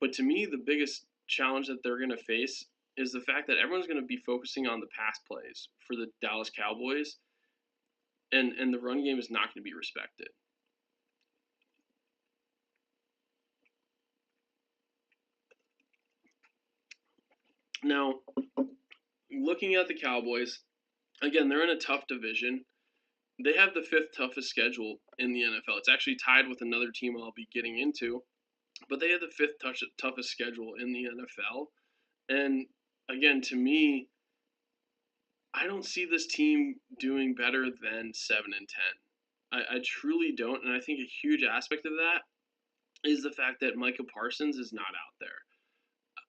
but to me the biggest challenge that they're going to face is the fact that everyone's going to be focusing on the pass plays for the Dallas Cowboys, and the run game is not going to be respected. Now, looking at the Cowboys, again, they're in a tough division. They have the fifth toughest schedule in the NFL. It's actually tied with another team I'll be getting into, but they have the fifth toughest schedule in the NFL. And again, to me, I don't see this team doing better than 7-10. I truly don't, and I think a huge aspect of that is the fact that Micah Parsons is not out there.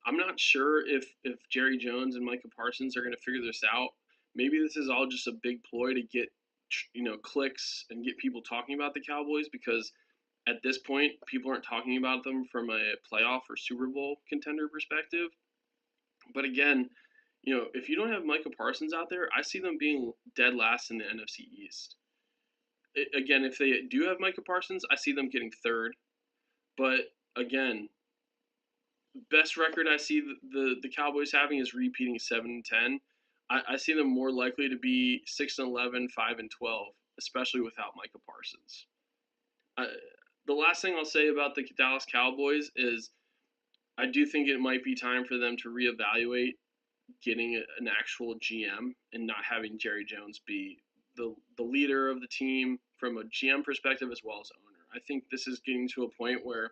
I'm not sure if Jerry Jones and Micah Parsons are going to figure this out. Maybe this is all just a big ploy to get clicks and get people talking about the Cowboys, because at this point people aren't talking about them from a playoff or Super Bowl contender perspective. But again, if you don't have Micah Parsons out there, I see them being dead last in the NFC East. Again, if they do have Micah Parsons, I see them getting third. But again, best record I see the Cowboys having is repeating 7-10. I see them more likely to be 6-11, 5-12, especially without Micah Parsons. The last thing I'll say about the Dallas Cowboys is I do think it might be time for them to reevaluate getting an actual GM and not having Jerry Jones be the leader of the team from a GM perspective as well as owner. I think this is getting to a point where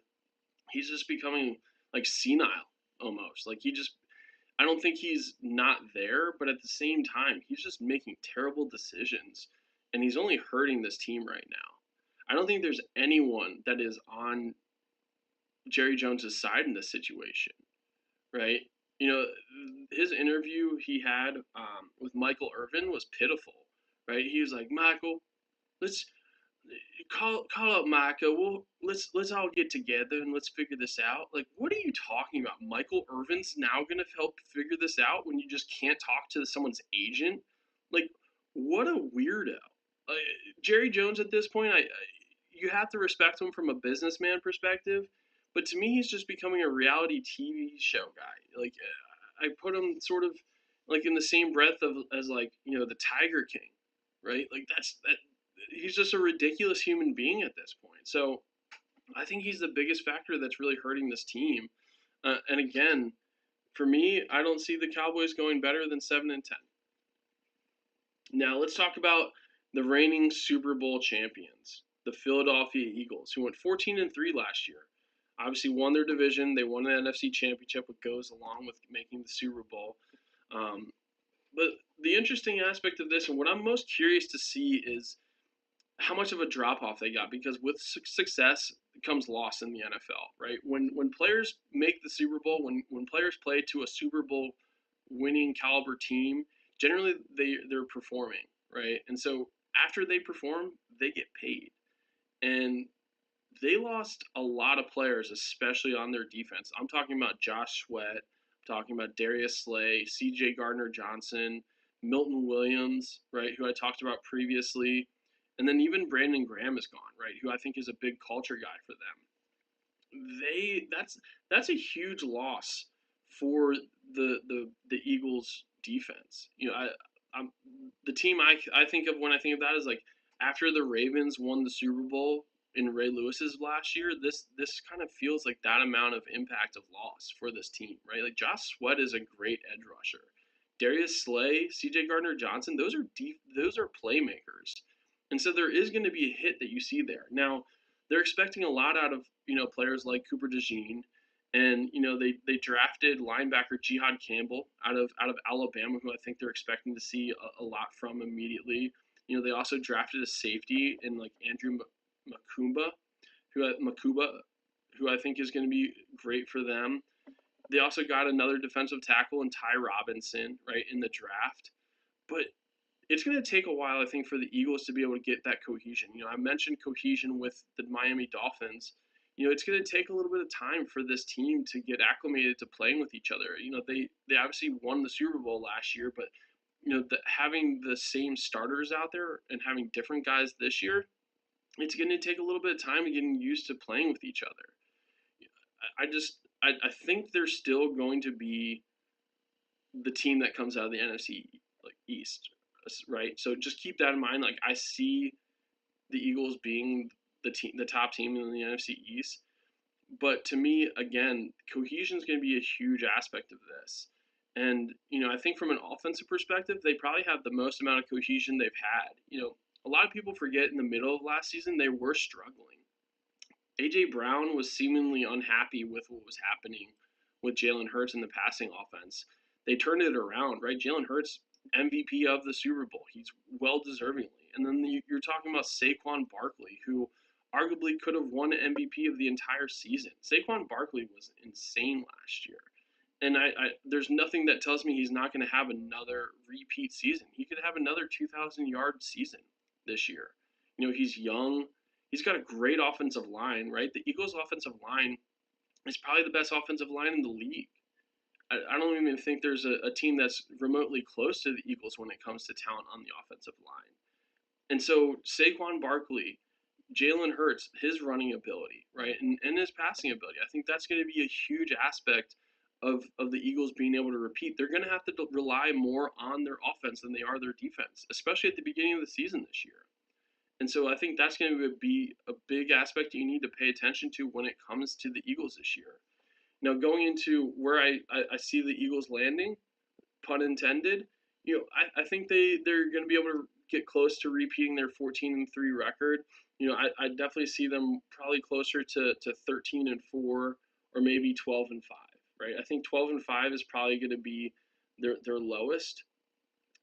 he's just becoming like senile almost. I don't think he's not there, but at the same time, he's just making terrible decisions, and he's only hurting this team right now. I don't think there's anyone that is on Jerry Jones's side in this situation, right? His interview he had with Michael Irvin was pitiful, right? He was like, Michael, let's call up Micah. Let's all get together and let's figure this out. Like, what are you talking about? Michael Irvin's now gonna help figure this out when you just can't talk to someone's agent? Like, what a weirdo. Uh, Jerry Jones at this point, you have to respect him from a businessman perspective, but to me, he's just becoming a reality TV show guy. Like, I put him sort of like in the same breath of as like the Tiger King, right? Like that he's just a ridiculous human being at this point. So I think he's the biggest factor that's really hurting this team. And again, for me, I don't see the Cowboys going better than 7-10. Now let's talk about the reigning Super Bowl champions, the Philadelphia Eagles, who went 14-3 last year. Obviously, won their division. They won the NFC Championship, what goes along with making the Super Bowl. But the interesting aspect of this, and what I'm most curious to see, is how much of a drop off they got, because with success comes loss in the NFL, right? When players make the Super Bowl, when players play to a Super Bowl winning caliber team, generally they're performing, right? And so after they perform, they get paid. And they lost a lot of players, especially on their defense. I'm talking about Josh Sweat, I'm talking about Darius Slay, C.J. Gardner-Johnson, Milton Williams, right, who I talked about previously, and then even Brandon Graham is gone, right, who I think is a big culture guy for them. That's a huge loss for the Eagles defense. I'm the team I think of when I think of that is like after the Ravens won the Super Bowl in Ray Lewis's last year, this kind of feels like that amount of impact of loss for this team, right? Like Josh Sweat is a great edge rusher. Darius Slay, C.J. Gardner-Johnson, those are playmakers. And so there is going to be a hit that you see there. Now, they're expecting a lot out of, players like Cooper DeJean, and they drafted linebacker Jihad Campbell out of Alabama, who I think they're expecting to see a lot from immediately. They also drafted a safety in like Andrew Makuba, who I think is going to be great for them. They also got another defensive tackle in Ty Robinson, right, in the draft. But it's going to take a while, I think, for the Eagles to be able to get that cohesion. I mentioned cohesion with the Miami Dolphins. it's going to take a little bit of time for this team to get acclimated to playing with each other. They obviously won the Super Bowl last year, but having the same starters out there and having different guys this year, it's going to take a little bit of time getting used to playing with each other. I think they're still going to be the team that comes out of the NFC like East, right? So just keep that in mind. Like I see the Eagles being the top team in the NFC East, but to me, again, cohesion is going to be a huge aspect of this. And I think from an offensive perspective, they probably have the most amount of cohesion they've had. A lot of people forget in the middle of last season they were struggling. A.J. Brown was seemingly unhappy with what was happening with Jalen Hurts in the passing offense. They turned it around, right? Jalen Hurts, MVP of the Super Bowl. He's well deservingly. And then you're talking about Saquon Barkley, who arguably could have won MVP of the entire season. Saquon Barkley was insane last year. And there's nothing that tells me he's not going to have another repeat season. He could have another 2,000-yard season this year. He's young. He's got a great offensive line, right? The Eagles' offensive line is probably the best offensive line in the league. I don't even think there's a team that's remotely close to the Eagles when it comes to talent on the offensive line. And so Saquon Barkley, Jalen Hurts, his running ability, right, and his passing ability, I think that's going to be a huge aspect of the Eagles being able to repeat. They're going to have to rely more on their offense than they are their defense, especially at the beginning of the season this year. And so I think that's going to be a big aspect you need to pay attention to when it comes to the Eagles this year. Now, going into where I see the Eagles landing, pun intended, I think they're going to be able to get close to repeating their 14-3 record. I definitely see them probably closer to 13-4 or maybe 12-5, right? I think 12-5 is probably going to be their lowest.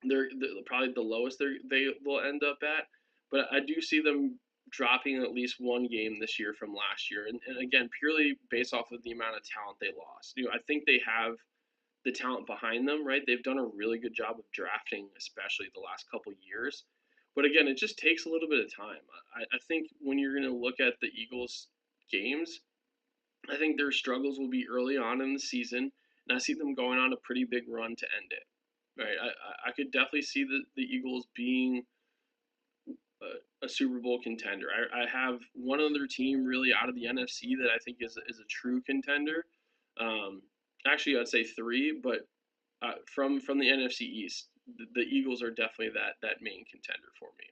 They're probably the lowest they will end up at. But I do see them dropping at least one game this year from last year. And again, purely based off of the amount of talent they lost. I think they have the talent behind them, right? They've done a really good job of drafting, especially the last couple years. But again, it just takes a little bit of time. I think when you're going to look at the Eagles' games, I think their struggles will be early on in the season. And I see them going on a pretty big run to end it, right? I could definitely see the Eagles being a Super Bowl contender. I have one other team really out of the NFC that I think is a true contender. Actually, I'd say three, but from the NFC East, the Eagles are definitely that main contender for me.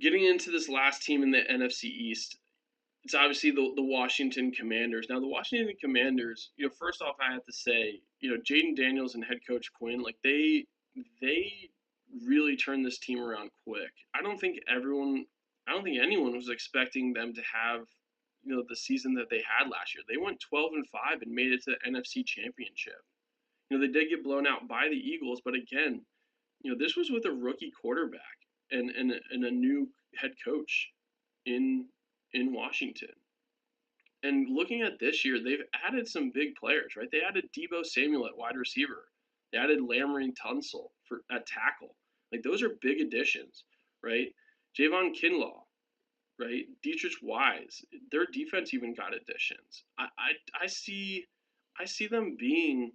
Getting into this last team in the NFC East, it's obviously the Washington Commanders. Now, the Washington Commanders, first off, I have to say, Jaden Daniels and head coach Quinn, like they really turned this team around quick. I don't think anyone was expecting them to have, the season that they had last year. They went 12-5 and made it to the NFC Championship. They did get blown out by the Eagles, but again, this was with a rookie quarterback and a new head coach in Washington. And looking at this year, they've added some big players, right? They added Deebo Samuel at wide receiver. They added Lamry Tunsil at tackle. Like, those are big additions, right? Javon Kinlaw, right? Dietrich Wise. Their defense even got additions. I see them being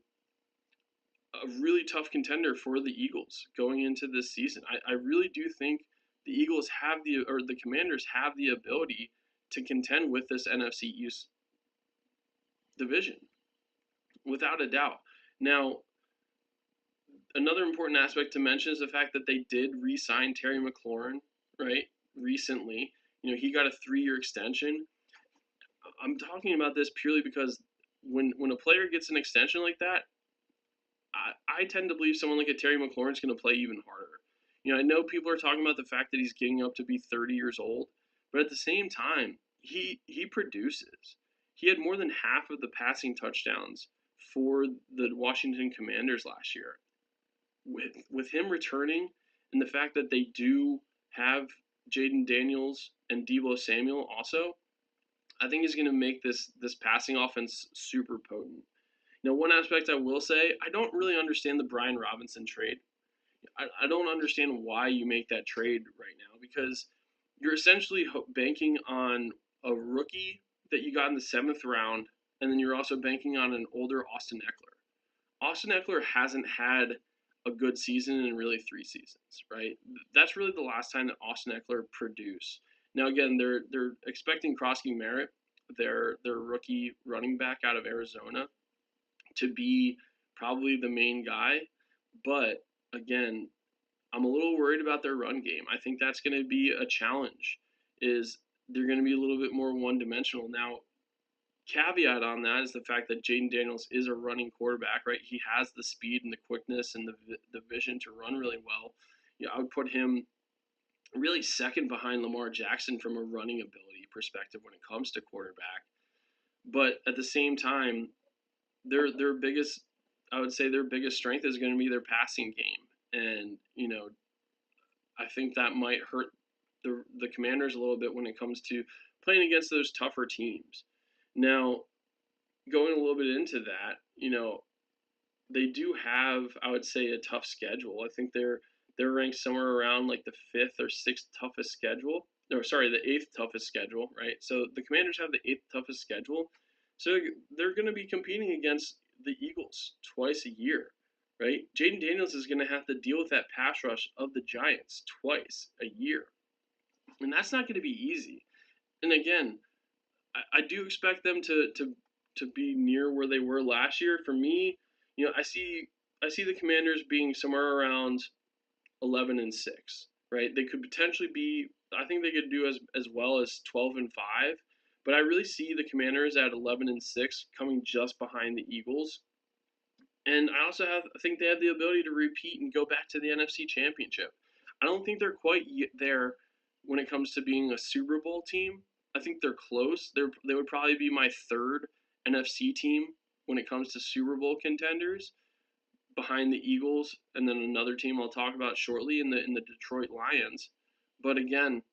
a really tough contender for the Eagles going into this season. I really do think the Eagles the Commanders have the ability to contend with this NFC East division, without a doubt. Now, another important aspect to mention is the fact that they did re-sign Terry McLaurin, right, recently. He got a 3-year extension. I'm talking about this purely because when a player gets an extension like that, I tend to believe someone like a Terry McLaurin is going to play even harder. I know people are talking about the fact that he's getting up to be 30 years old, but at the same time, he produces. He had more than half of the passing touchdowns for the Washington Commanders last year. With him returning and the fact that they do have Jaden Daniels and Deebo Samuel also, I think he's going to make this passing offense super potent. Now, one aspect I will say, I don't really understand the Brian Robinson trade. I don't understand why you make that trade right now because, you're essentially banking on a rookie that you got in the 7th round, and then you're also banking on an older Austin Eckler. Austin Eckler hasn't had a good season in really 3 seasons, right? That's really the last time that Austin Eckler produced. Now again, they're expecting Krosky Merritt, their rookie running back out of Arizona, to be probably the main guy, but again, I'm a little worried about their run game. I think that's going to be a challenge. Is they're going to be a little bit more one-dimensional. Now, caveat on that is the fact that Jaden Daniels is a running quarterback, right? He has the speed and the quickness and the vision to run really well. I would put him really second behind Lamar Jackson from a running ability perspective when it comes to quarterback. But at the same time, their biggest, I would say their biggest strength is going to be their passing game. And, I think that might hurt the Commanders a little bit when it comes to playing against those tougher teams. Now, going a little bit into that, they do have, I would say, a tough schedule. I think they're ranked somewhere around like the 5th or 6th toughest schedule. No, sorry, the 8th toughest schedule, right? So the Commanders have the 8th toughest schedule. So they're going to be competing against the Eagles twice a year, right? Jaden Daniels is going to have to deal with that pass rush of the Giants twice a year. And that's not going to be easy. And again, I do expect them to be near where they were last year. For me, I see the Commanders being somewhere around 11-6, right? They could potentially be. I think they could do as well as 12-5, but I really see the Commanders at 11-6, coming just behind the Eagles. And I think they have the ability to repeat and go back to the NFC Championship. I don't think they're quite there when it comes to being a Super Bowl team. I think they're close. They would probably be my third NFC team when it comes to Super Bowl contenders, behind the Eagles, and then another team I'll talk about shortly in the Detroit Lions. But again,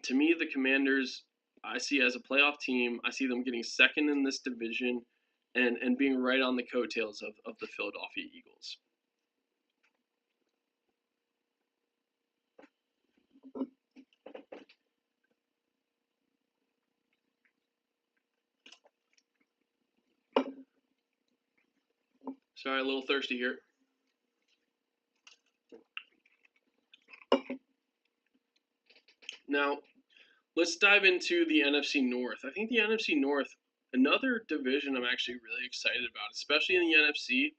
to me, the Commanders, I see as a playoff team. I see them getting second in this division, and being right on the coattails of the Philadelphia Eagles. Sorry, a little thirsty here. Now, let's dive into the NFC North. I think the NFC North, another division I'm actually really excited about, especially in the NFC.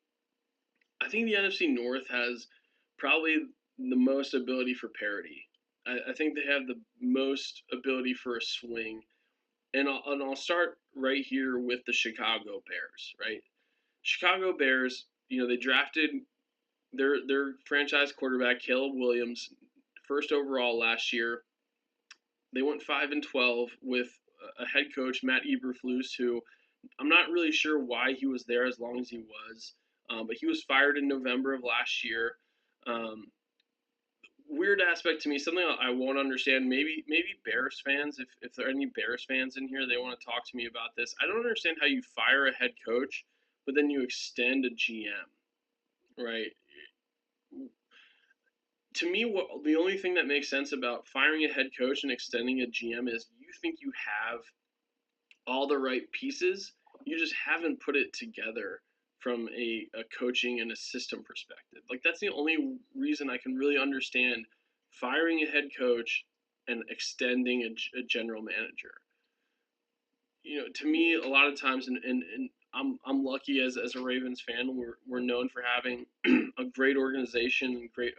I think the NFC North has probably the most ability for parity. I think they have the most ability for a swing. And I'll start right here with the Chicago Bears, right? Chicago Bears, they drafted their franchise quarterback, Caleb Williams, first overall last year. They went 5-12 with a head coach, Matt Eberflus, who I'm not really sure why he was there as long as he was, but he was fired in November of last year. Um, Weird aspect to me, something I won't understand. Maybe Bears fans, if there are any Bears fans in here, they want to talk to me about this. I don't understand how you fire a head coach, but then you extend a GM, right? To me, the only thing that makes sense about firing a head coach and extending a GM is you think you have all the right pieces, you just haven't put it together from a coaching and a system perspective. Like, that's the only reason I can really understand firing a head coach and extending a general manager. To me, a lot of times, and I'm lucky as a Ravens fan. We're known for having a great organization and great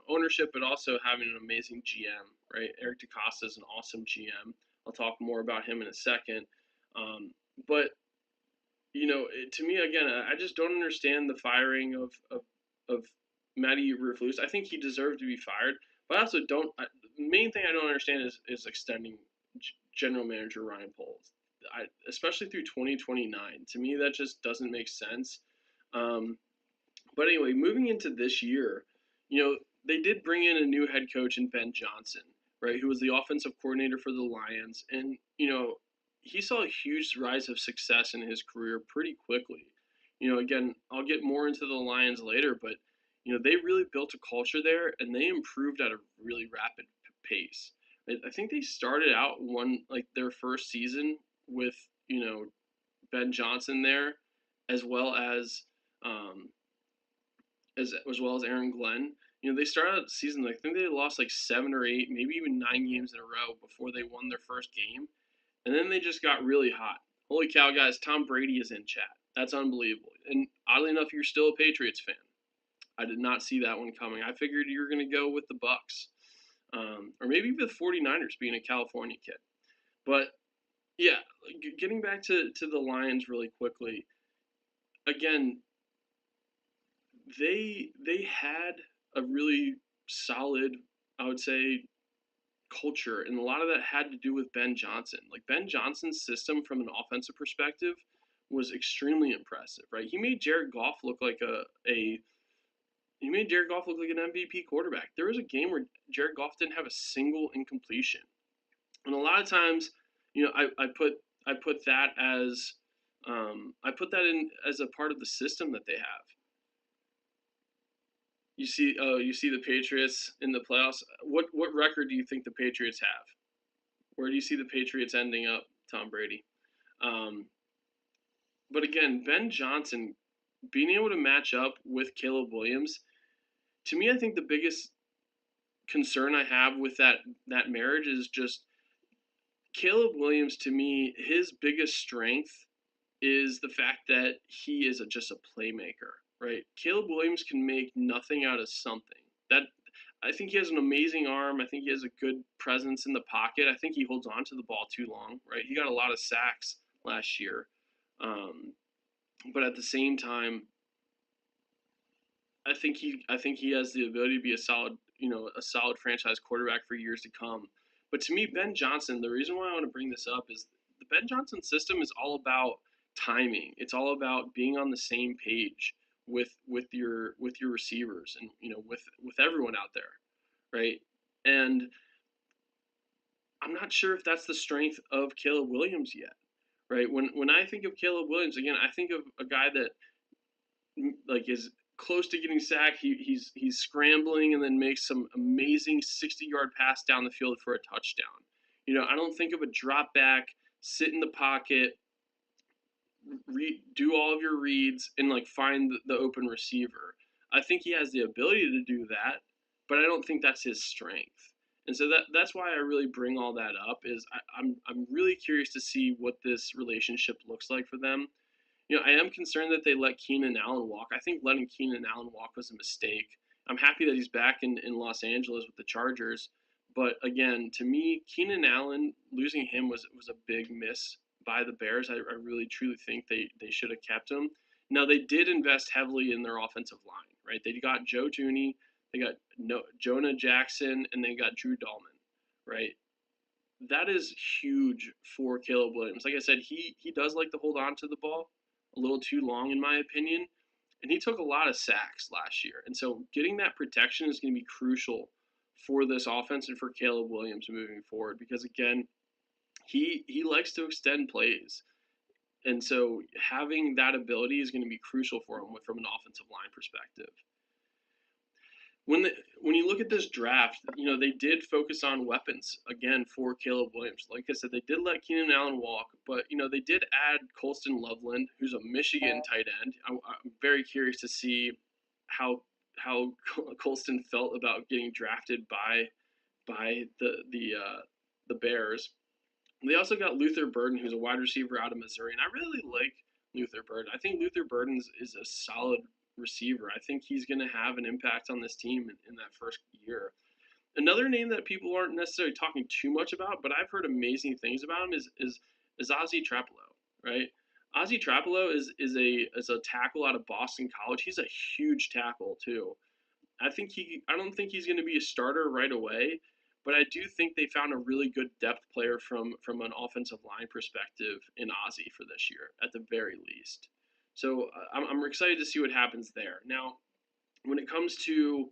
ownership, but also having an amazing GM. Right, Eric DeCosta is an awesome GM. I'll talk more about him in a second. But to me, again, I just don't understand the firing of Matty Eberflus. I think he deserved to be fired, but I also don't. The main thing I don't understand is extending general manager Ryan Poles. Especially through 2029. To me, that just doesn't make sense. But anyway, moving into this year, they did bring in a new head coach in Ben Johnson, right, who was the offensive coordinator for the Lions. And, he saw a huge rise of success in his career pretty quickly. Again, I'll get more into the Lions later, but, they really built a culture there, and they improved at a really rapid pace, I think they started out their first season with Ben Johnson there, as well as um, as well as Aaron Glenn. They started out the season, I think they lost like 7 or 8, maybe even 9 games in a row before they won their first game, and then they just got really hot. Holy cow, guys! Tom Brady is in chat. That's unbelievable. And oddly enough, you're still a Patriots fan. I did not see that one coming. I figured you were going to go with the Bucks, or maybe the 49ers, being a California kid. But yeah, getting back to the Lions really quickly. Again, they had a really solid, I would say, culture, and a lot of that had to do with Ben Johnson. Like Ben Johnson's system from an offensive perspective was extremely impressive, right? He made Jared Goff look like he made Jared Goff look like an MVP quarterback. There was a game where Jared Goff didn't have a single incompletion, and a lot of times, I put that as I put that in as a part of the system that they have. You see the Patriots in the playoffs. What record do you think the Patriots have? Where do you see the Patriots ending up, Tom Brady? Um, but again, Ben Johnson being able to match up with Caleb Williams, to me, I think the biggest concern I have with that marriage is just Caleb Williams. To me, his biggest strength is the fact that he is just a playmaker, right? Caleb Williams can make nothing out of something. That I think he has an amazing arm. I think he has a good presence in the pocket. I think he holds on to the ball too long, right? He got a lot of sacks last year, but at the same time, I think he has the ability to be a solid franchise quarterback for years to come. But to me, Ben Johnson, the reason why I want to bring this up is the Ben Johnson system is all about timing. It's all about being on the same page with your receivers and with everyone out there, right? And I'm not sure if that's the strength of Caleb Williams yet, right? When I think of Caleb Williams, again, I think of a guy that like is close to getting sacked. He's scrambling and then makes some amazing 60-yard pass down the field for a touchdown. I don't think of a drop back, sit in the pocket, do all of your reads, and like find the open receiver. I think he has the ability to do that, but I don't think that's his strength. And so that's why I really bring all that up. I'm really curious to see what this relationship looks like for them. I am concerned that they let Keenan Allen walk. I think letting Keenan Allen walk was a mistake. I'm happy that he's back in Los Angeles with the Chargers. But again, to me, Keenan Allen, losing him was a big miss by the Bears. I really truly think they should have kept him. Now, they did invest heavily in their offensive line, right? They got Joe Thuney, they got Jonah Jackson, and they got Drew Dahlman, right? That is huge for Caleb Williams. Like I said, he does like to hold on to the ball a little too long, in my opinion. And he took a lot of sacks last year. And so getting that protection is going to be crucial for this offense and for Caleb Williams moving forward because, again, he likes to extend plays. And so having that ability is going to be crucial for him from an offensive line perspective. When you look at this draft, they did focus on weapons again for Caleb Williams. Like I said, they did let Keenan Allen walk, but they did add Colston Loveland, who's a Michigan tight end. I'm very curious to see how Colston felt about getting drafted by the Bears. They also got Luther Burden, who's a wide receiver out of Missouri, and I really like Luther Burden. I think Luther Burden is a solid receiver. I think he's going to have an impact on this team in that first year. Another name that people aren't necessarily talking too much about, but I've heard amazing things about him is Ozzie Trapelo, right? Ozzie Trapelo is a tackle out of Boston College. He's a huge tackle too. I don't think he's going to be a starter right away, but I do think they found a really good depth player from an offensive line perspective in Ozzie for this year, at the very least. So I'm excited to see what happens there. Now, when it comes to,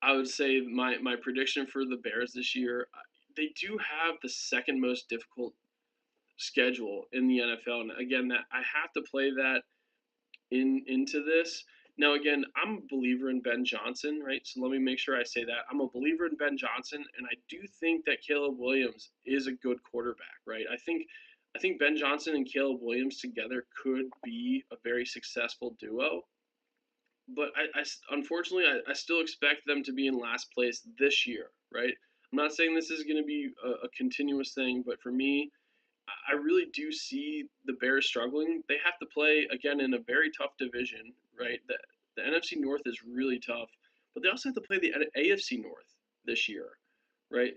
I would say my prediction for the Bears this year, they do have the second most difficult schedule in the NFL. And again, that I have to play that into this. Now, again, I'm a believer in Ben Johnson, right? So let me make sure I say that. I'm a believer in Ben Johnson, and I do think that Caleb Williams is a good quarterback, right? I think Ben Johnson and Caleb Williams together could be a very successful duo. But unfortunately, I still expect them to be in last place this year, right? I'm not saying this is going to be a continuous thing, but for me, I really do see the Bears struggling. They have to play again in a very tough division, right? The NFC North is really tough, but they also have to play the AFC North this year, right?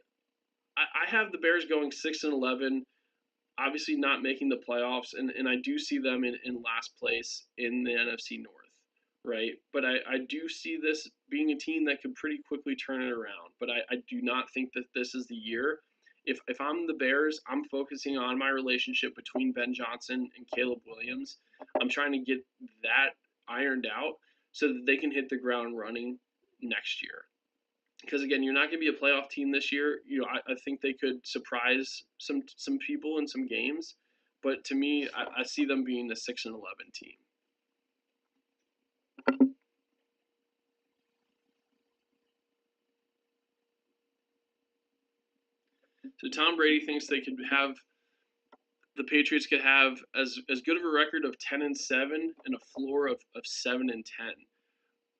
I have the Bears going 6-11, obviously not making the playoffs, and I do see them in last place in the NFC North, right? But I do see this being a team that could pretty quickly turn it around. But I do not think that this is the year. If I'm the Bears, I'm focusing on my relationship between Ben Johnson and Caleb Williams. I'm trying to get that ironed out so that they can hit the ground running next year. Because again, you're not going to be a playoff team this year. I think they could surprise some people in some games, but to me, I see them being a 6-11 team. So Tom Brady thinks the Patriots could have as good of a record of 10-7 and a floor of 7-10.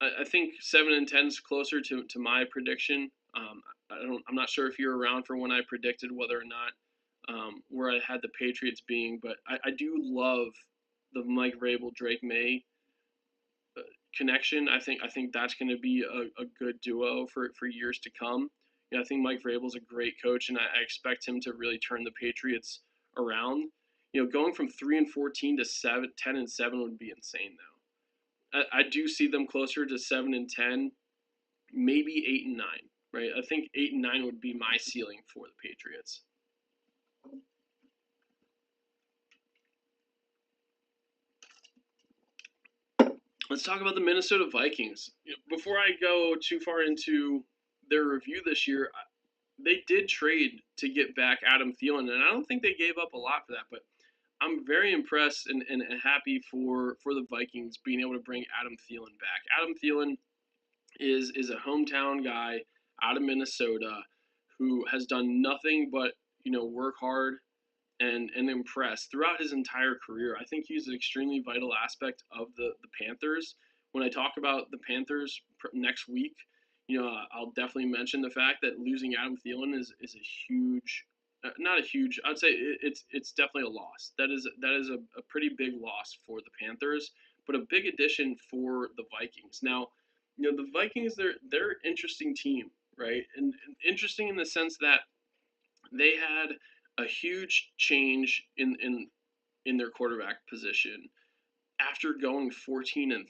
I think 7-10 is closer to my prediction. I'm not sure if you're around for when I predicted whether or not where I had the Patriots being, but I do love the Mike Vrabel Drake May connection. I think that's going to be a good duo for years to come. I think Mike Vrabel's a great coach, and I expect him to really turn the Patriots around. Going from 3-14 to 10-7 would be insane, though. I do see them closer to 7-10, maybe 8-9. Right? I think 8-9 would be my ceiling for the Patriots. Let's talk about the Minnesota Vikings. Before I go too far into their review this year, they did trade to get back Adam Thielen, and I don't think they gave up a lot for that, but I'm very impressed and happy for the Vikings being able to bring Adam Thielen back. Adam Thielen is a hometown guy out of Minnesota who has done nothing but work hard and impress throughout his entire career. I think he's an extremely vital aspect of the Panthers. When I talk about the Panthers next week, I'll definitely mention the fact that losing Adam Thielen is a huge, not a huge. I'd say it's definitely a loss. That is a pretty big loss for the Panthers, but a big addition for the Vikings. Now, the Vikings they're an interesting team, right? And interesting in the sense that they had a huge change in their quarterback position after going 14-3.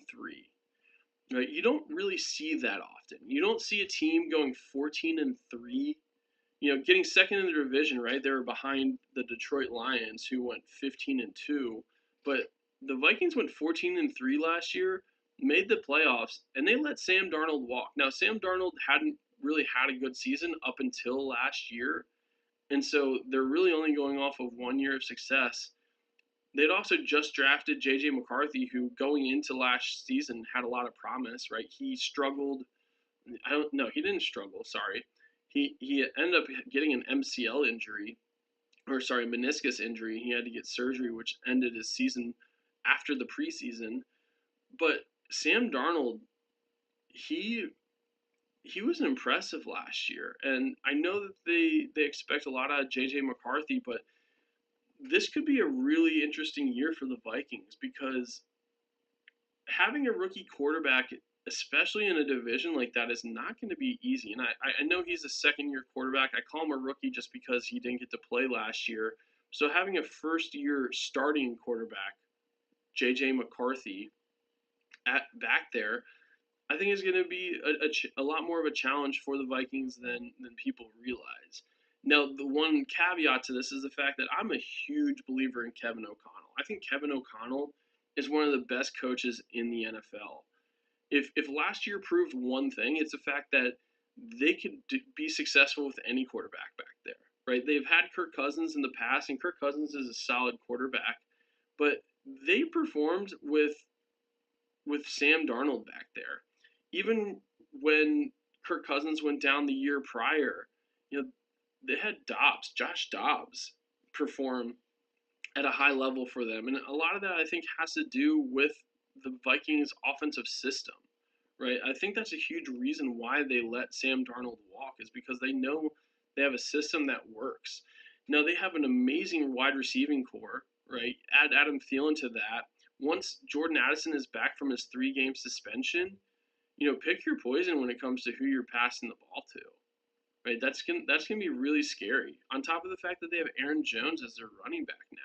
Right? You don't really see that often. You don't see a team going 14-3. Getting second in the division, right? They were behind the Detroit Lions, who went 15-2. But the Vikings went 14-3 last year, made the playoffs, and they let Sam Darnold walk. Now, Sam Darnold hadn't really had a good season up until last year, and so they're really only going off of 1 year of success. They'd also just drafted J.J. McCarthy, who going into last season had a lot of promise, right? He struggled. I don't know. He didn't struggle. Sorry. He ended up getting an MCL injury, or sorry, meniscus injury. He had to get surgery, which ended his season after the preseason. But Sam Darnold, he was impressive last year, and I know that they expect a lot out of J.J. McCarthy, but this could be a really interesting year for the Vikings because having a rookie quarterback, especially in a division like that, is not going to be easy. And I know he's a second-year quarterback. I call him a rookie just because he didn't get to play last year. So having a first-year starting quarterback, J.J. McCarthy, back there, I think is going to be a lot more of a challenge for the Vikings than people realize. Now, the one caveat to this is the fact that I'm a huge believer in Kevin O'Connell. I think Kevin O'Connell is one of the best coaches in the NFL. If last year proved one thing, it's the fact that they could be successful with any quarterback back there, right? They've had Kirk Cousins in the past, and Kirk Cousins is a solid quarterback, but they performed with with Sam Darnold back there. Even when Kirk Cousins went down the year prior, they had Josh Dobbs, perform at a high level for them. And a lot of that, I think, has to do with the Vikings' offensive system, right? I think that's a huge reason why they let Sam Darnold walk, is because they know they have a system that works. Now, they have an amazing wide receiving core, right? Add Adam Thielen to that. Once Jordan Addison is back from his 3-game suspension, pick your poison when it comes to who you're passing the ball to. Right, that's gonna be really scary. On top of the fact that they have Aaron Jones as their running back now,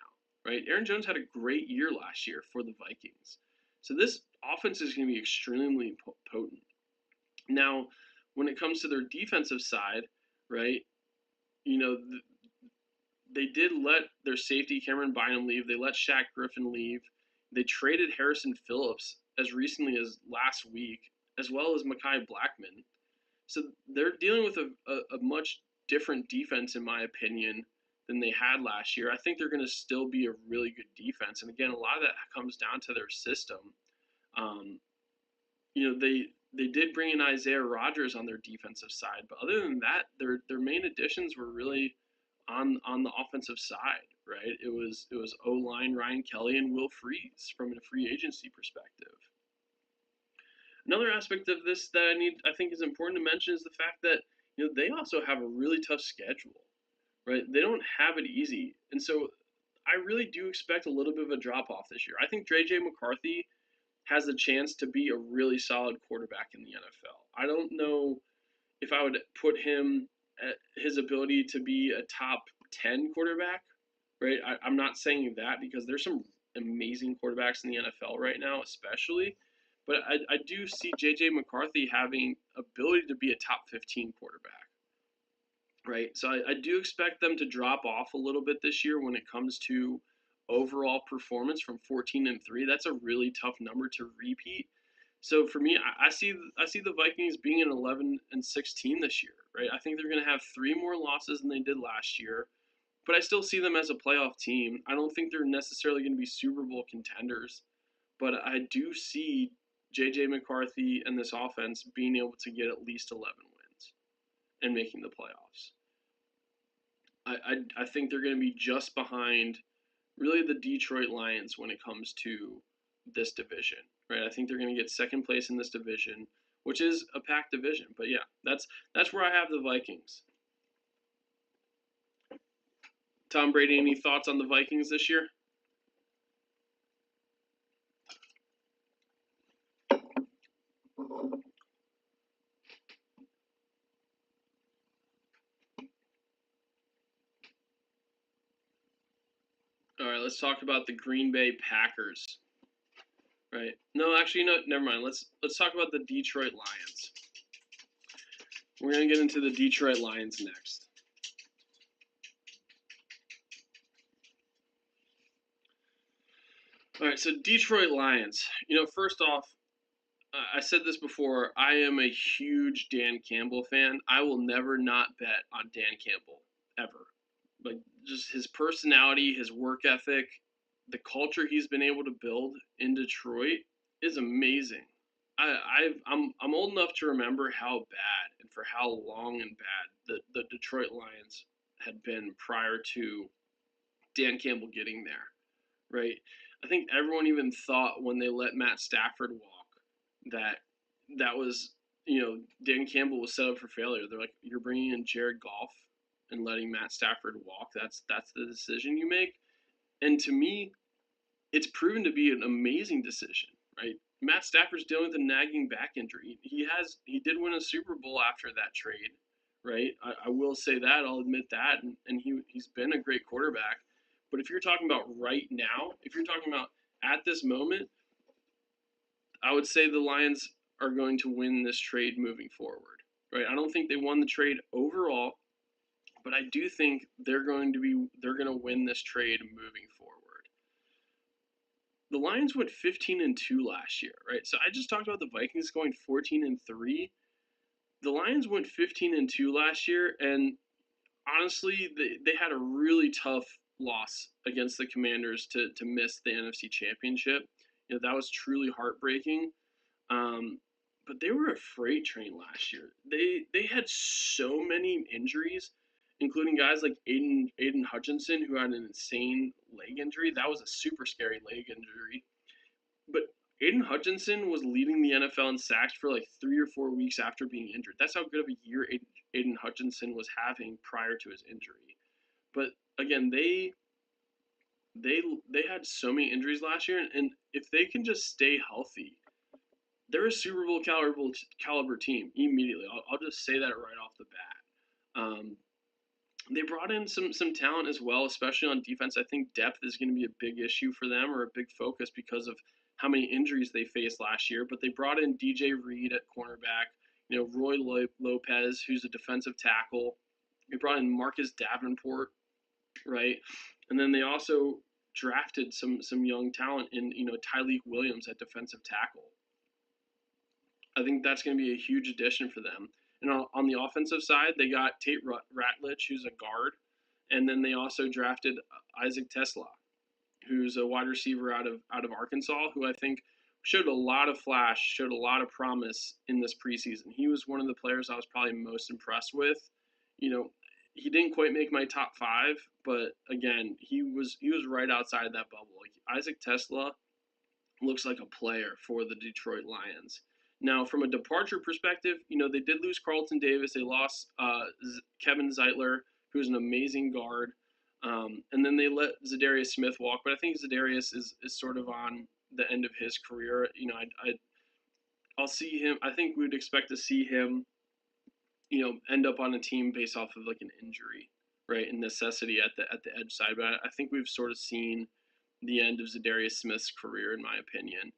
right? Aaron Jones had a great year last year for the Vikings, so this offense is gonna be extremely potent. Now, when it comes to their defensive side, right? You know, they did let their safety Cameron Bynum leave. They let Shaq Griffin leave. They traded Harrison Phillips as recently as last week, as well as Mekhi Blackman. So they're dealing with a much different defense, in my opinion, than they had last year. I think they're going to still be a really good defense. And again, a lot of that comes down to their system. They did bring in Isaiah Rodgers on their defensive side, but other than that, their main additions were really on the offensive side, right? It was O-line Ryan Kelly and Will Freeze from a free agency perspective. Another aspect of this that I think is important to mention is the fact that they also have a really tough schedule, right? They don't have it easy, and so I really do expect a little bit of a drop off this year. I think JJ McCarthy has the chance to be a really solid quarterback in the NFL. I don't know if I would put him at his ability to be a top 10 quarterback, right? I'm not saying that, because there's some amazing quarterbacks in the NFL right now, especially. But I do see J.J. McCarthy having ability to be a top 15 quarterback, right? So I do expect them to drop off a little bit this year when it comes to overall performance from 14-3. That's a really tough number to repeat. So for me, I see the Vikings being an 11-16 this year, right? I think they're going to have 3 more losses than they did last year, but I still see them as a playoff team. I don't think they're necessarily going to be Super Bowl contenders, but I do see J.J. McCarthy and this offense being able to get at least 11 wins and making the playoffs. I think they're going to be just behind really the Detroit Lions when it comes to this division, right? I think they're going to get second place in this division, which is a packed division. But yeah, that's where I have the Vikings. Tom Brady, any thoughts on the Vikings this year? All right, let's talk about the Green Bay Packers. Right? No, actually, no. Never mind. Let's talk about the Detroit Lions. We're gonna get into the Detroit Lions next. All right, so Detroit Lions. First off, I said this before. I am a huge Dan Campbell fan. I will never not bet on Dan Campbell ever. Like, just his personality, his work ethic, the culture he's been able to build in Detroit is amazing. I'm old enough to remember how bad and for how long and bad the Detroit Lions had been prior to Dan Campbell getting there, right? I think everyone even thought when they let Matt Stafford walk that was, Dan Campbell was set up for failure. They're like, you're bringing in Jared Goff and letting Matt Stafford walk. That's the decision you make. And to me, it's proven to be an amazing decision, right? Matt Stafford's dealing with a nagging back injury. He did win a Super Bowl after that trade, right? I will say that. I'll admit that. And he's been a great quarterback. But if you're talking about right now, if you're talking about at this moment, I would say the Lions are going to win this trade moving forward, right? I don't think they won the trade overall, but I do think they're going to win this trade moving forward. The Lions went 15-2 last year, right? So I just talked about the Vikings going 14-3. The Lions went 15-2 last year, and honestly, they had a really tough loss against the Commanders to miss the NFC Championship. That was truly heartbreaking. Um, but they were a freight train last year. They had so many injuries, including guys like Aiden Hutchinson, who had an insane leg injury. That was a super scary leg injury. But Aiden Hutchinson was leading the NFL in sacks for like 3 or 4 weeks after being injured. That's how good of a year Aiden Hutchinson was having prior to his injury. But again, they they had so many injuries last year, and if they can just stay healthy, they're a Super Bowl caliber team immediately. I'll just say that right off the bat. They brought in some talent as well, especially on defense. I think depth is going to be a big issue for them, or a big focus, because of how many injuries they faced last year. But they brought in DJ Reed at cornerback, Roy Lopez, who's a defensive tackle. They brought in Marcus Davenport, right? And then they also drafted some young talent in Tyleik Williams at defensive tackle. I think that's going to be a huge addition for them. And on the offensive side, they got Tate Ratledge, who's a guard, and then they also drafted Isaac Tesla, who's a wide receiver out of Arkansas, who I think showed a lot of flash, showed a lot of promise in this preseason. He was one of the players I was probably most impressed with. He didn't quite make my top 5, but again, he was right outside that bubble. Like, Isaac Tesla looks like a player for the Detroit Lions. Now, from a departure perspective, they did lose Carlton Davis. They lost Kevin Zeitler, who's an amazing guard. And then they let Zadarius Smith walk. But I think Zadarius is sort of on the end of his career. I'll see him. I think we'd expect to see him, end up on a team based off of like an injury, right, and necessity at the edge side. But I think we've sort of seen the end of Zadarius Smith's career, in my opinion.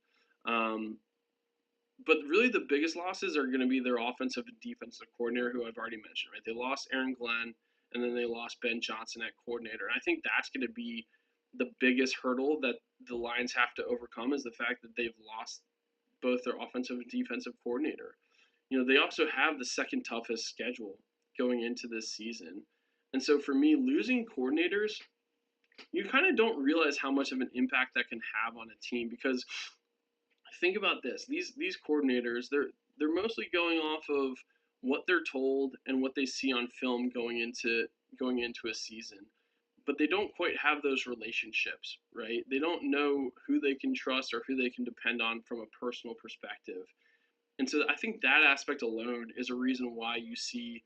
But really, the biggest losses are going to be their offensive and defensive coordinator, who I've already mentioned, right? They lost Aaron Glenn, and then they lost Ben Johnson at coordinator. And I think that's going to be the biggest hurdle that the Lions have to overcome, is the fact that they've lost both their offensive and defensive coordinator. They also have the second toughest schedule going into this season. And so for me, losing coordinators, you kind of don't realize how much of an impact that can have on a team, because think about this. These coordinators, they're mostly going off of what they're told and what they see on film going into a season. But they don't quite have those relationships, right? They don't know who they can trust or who they can depend on from a personal perspective. And so I think that aspect alone is a reason why you see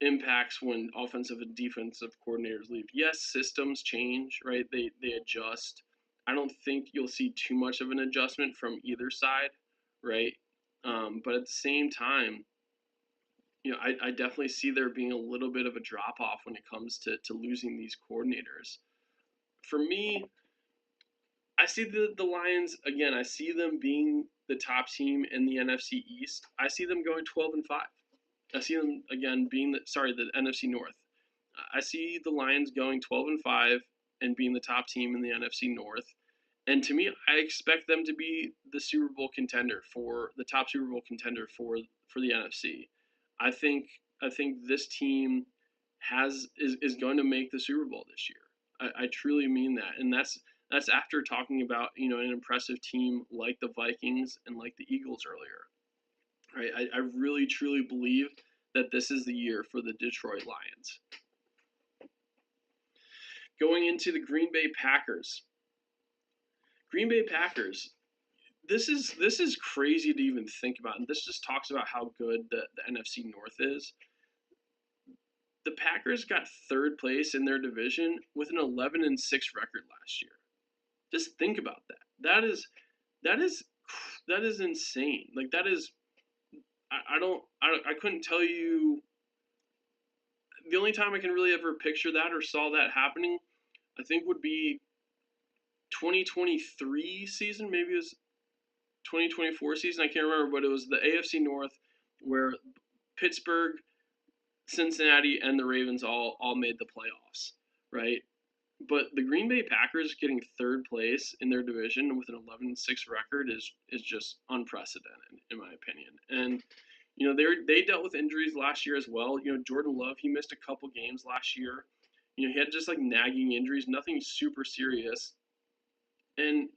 impacts when offensive and defensive coordinators leave. Yes, systems change, right? They adjust. I don't think you'll see too much of an adjustment from either side, right? But at the same time, I definitely see there being a little bit of a drop off when it comes to losing these coordinators. For me, I see the Lions again. I see them being the top team in the NFC East. I see them going 12-5. I see them again being the NFC North. I see the Lions going 12-5 and being the top team in the NFC North. And to me, I expect them to be the top Super Bowl contender for the NFC. I think this team is going to make the Super Bowl this year. I truly mean that, and that's after talking about an impressive team like the Vikings and like the Eagles earlier. Right? I really truly believe that this is the year for the Detroit Lions. Going into the Green Bay Packers. Green Bay Packers. This is crazy to even think about, and this just talks about how good the NFC North is. The Packers got third place in their division with an 11-6 record last year. Just think about that. That is insane. Like, that is, I couldn't tell you. The only time I can really ever picture that or saw that happening, I think, would be 2023 season. Maybe it was 2024 season. I can't remember, but it was the AFC North, where Pittsburgh, Cincinnati, and the Ravens all made the playoffs, right? But the Green Bay Packers getting third place in their division with an 11-6 record is just unprecedented, in my opinion. And they dealt with injuries last year as well. Jordan Love, he missed a couple games last year. He had just like nagging injuries, nothing super serious. And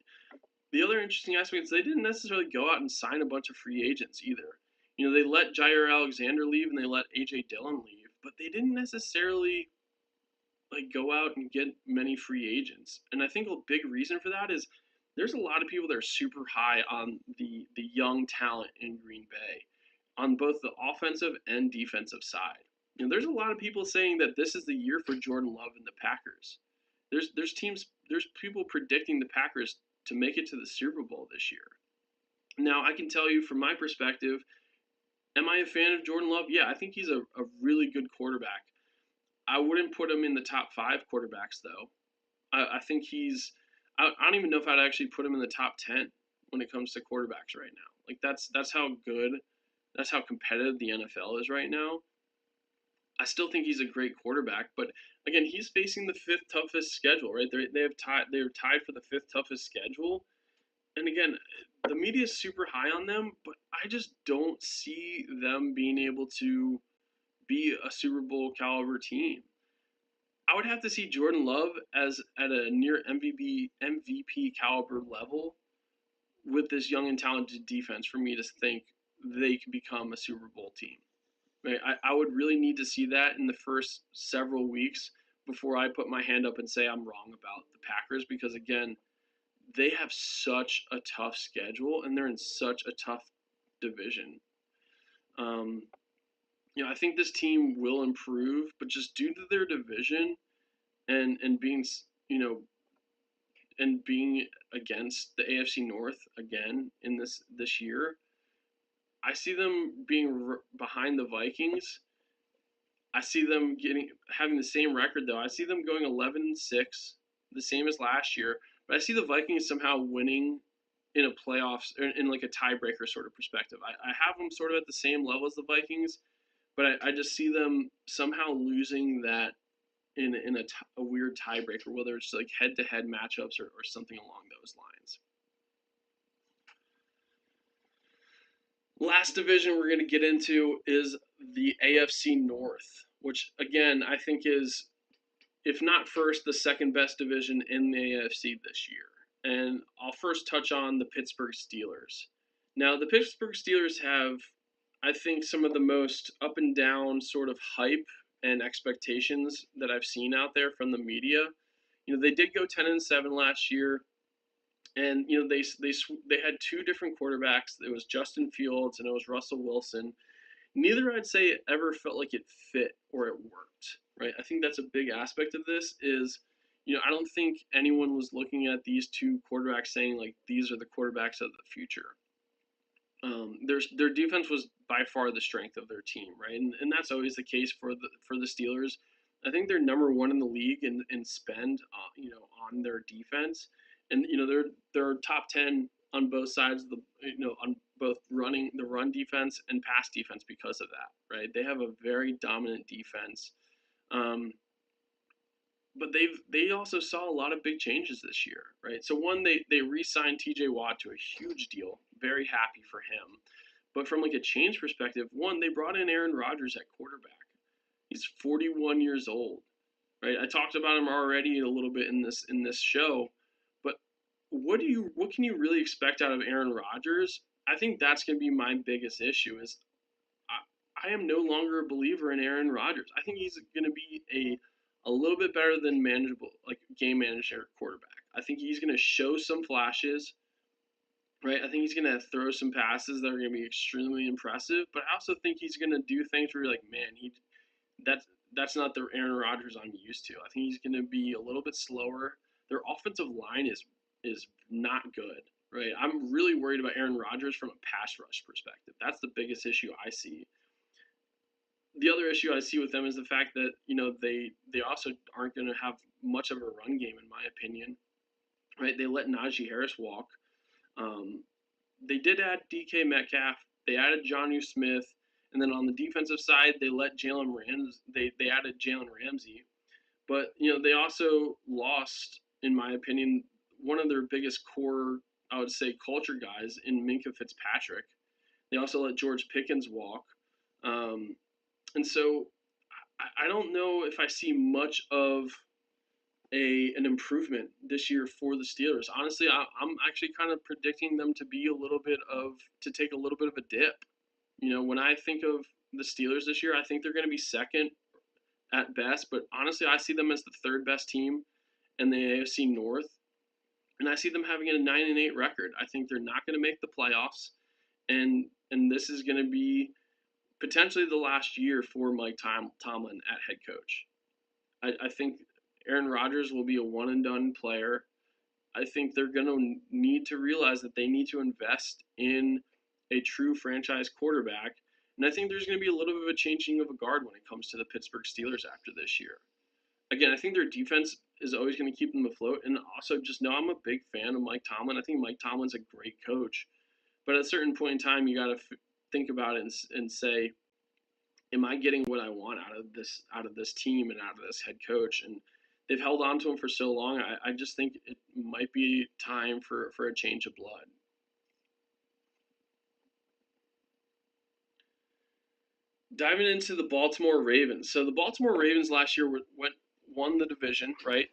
the other interesting aspect is they didn't necessarily go out and sign a bunch of free agents either. They let Jair Alexander leave and they let AJ Dillon leave, but they didn't necessarily like go out and get many free agents. And I think a big reason for that is there's a lot of people that are super high on the young talent in Green Bay on both the offensive and defensive side. There's a lot of people saying that this is the year for Jordan Love and the Packers. There's people predicting the Packers to make it to the Super Bowl this year. Now, I can tell you from my perspective, am I a fan of Jordan Love? Yeah, I think he's a really good quarterback. I wouldn't put him in the top 5 quarterbacks, though. I think I don't even know if I'd actually put him in the top 10 when it comes to quarterbacks right now. Like, that's how good, that's how competitive the NFL is right now. I still think he's a great quarterback, but again, he's facing the 5th toughest schedule, right? They're tied for the 5th toughest schedule. And again, the media is super high on them, but I just don't see them being able to be a Super Bowl caliber team. I would have to see Jordan Love as at a near MVP caliber level with this young and talented defense for me to think they can become a Super Bowl team. Right? I would really need to see that in the first several weeks before I put my hand up and say I'm wrong about the Packers, because again, they have such a tough schedule and they're in such a tough division. I think this team will improve, but just due to their division and being and being against the AFC North again in this year, I see them being behind the Vikings. I see them having the same record though. I see them going 11-6, the same as last year. But I see the Vikings somehow winning in a playoffs, in like a tiebreaker sort of perspective. I have them sort of at the same level as the Vikings, but I just see them somehow losing that in a weird tiebreaker, whether it's like head-to-head matchups or something along those lines. Last division we're going to get into is the AFC North, which again I think is, if not first, the second best division in the AFC this year. And I'll first touch on the Pittsburgh Steelers. Now, the Pittsburgh Steelers have, I think, some of the most up and down sort of hype and expectations that I've seen out there from the media. They did go 10-7 last year, and they had 2 different quarterbacks. It was Justin Fields and it was Russell Wilson. Neither, I'd say, it ever felt like it fit or it worked, right? I think that's a big aspect of this is, I don't think anyone was looking at these 2 quarterbacks saying, like, these are the quarterbacks of the future. Their defense was by far the strength of their team, right? And that's always the case for the Steelers. I think they're number 1 in the league in spend, on their defense, and they're top 10 on both sides of on both running the run defense and pass defense because of that, right? They have a very dominant defense, but they also saw a lot of big changes this year, right? So one, they re-signed T.J. Watt to a huge deal, very happy for him. But from like a change perspective, one, they brought in Aaron Rodgers at quarterback. He's 41 years old, right? I talked about him already a little bit in this show, but what can you really expect out of Aaron Rodgers? I think that's going to be my biggest issue is I am no longer a believer in Aaron Rodgers. I think he's going to be a little bit better than manageable, like game manager quarterback. I think he's going to show some flashes, right? I think he's going to throw some passes that are going to be extremely impressive, but I also think he's going to do things where you're like, man, that's not the Aaron Rodgers I'm used to. I think he's going to be a little bit slower. Their offensive line is not good, right? I'm really worried about Aaron Rodgers from a pass rush perspective. That's the biggest issue I see. The other issue I see with them is the fact that they also aren't going to have much of a run game, in my opinion. Right? They let Najee Harris walk. They did add DK Metcalf. They added Jonnu Smith, and then on the defensive side, they let Jalen Ramsey. They added Jalen Ramsey, but they also lost, in my opinion, one of their biggest core, I would say, culture guys in Minkah Fitzpatrick. They also let George Pickens walk. And so I don't know if I see much of an improvement this year for the Steelers. Honestly, I'm actually kind of predicting them to be to take a little bit of a dip. When I think of the Steelers this year, I think they're going to be second at best, but honestly, I see them as the third best team in the AFC North, and I see them having a 9-8 record. I think they're not going to make the playoffs, and this is going to be potentially the last year for Mike Tomlin at head coach. I think Aaron Rodgers will be a one and done player. I think they're going to need to realize that they need to invest in a true franchise quarterback. And I think there's going to be a little bit of a changing of a guard when it comes to the Pittsburgh Steelers after this year. Again, I think their defense is always going to keep them afloat. And also, just know I'm a big fan of Mike Tomlin. I think Mike Tomlin's a great coach. But at a certain point in time, you got to think about it and say, am I getting what I want out of this team and out of this head coach? And they've held on to him for so long. I just think it might be time for a change of blood. Diving into the Baltimore Ravens. So the Baltimore Ravens last year won the division, right?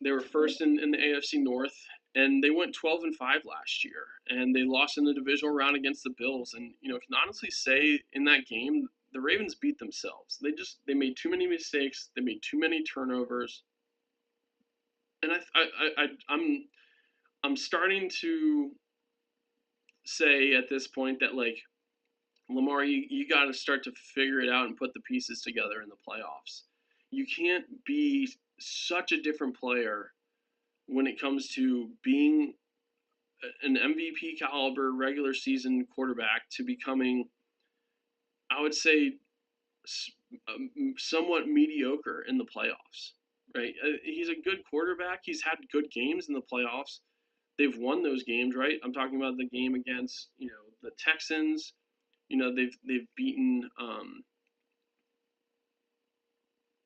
They were first in the AFC North, and they went 12-5 last year, and they lost in the divisional round against the Bills. And can honestly say in that game, the Ravens beat themselves. They made too many mistakes. They made too many turnovers, and I'm starting to say at this point that, like, Lamar, you got to start to figure it out and put the pieces together in the playoffs. You can't be such a different player when it comes to being an MVP caliber regular season quarterback to becoming, I would say, somewhat mediocre in the playoffs, right? He's a good quarterback. He's had good games in the playoffs. They've won those games, right? I'm talking about the game against, the Texans. They've beaten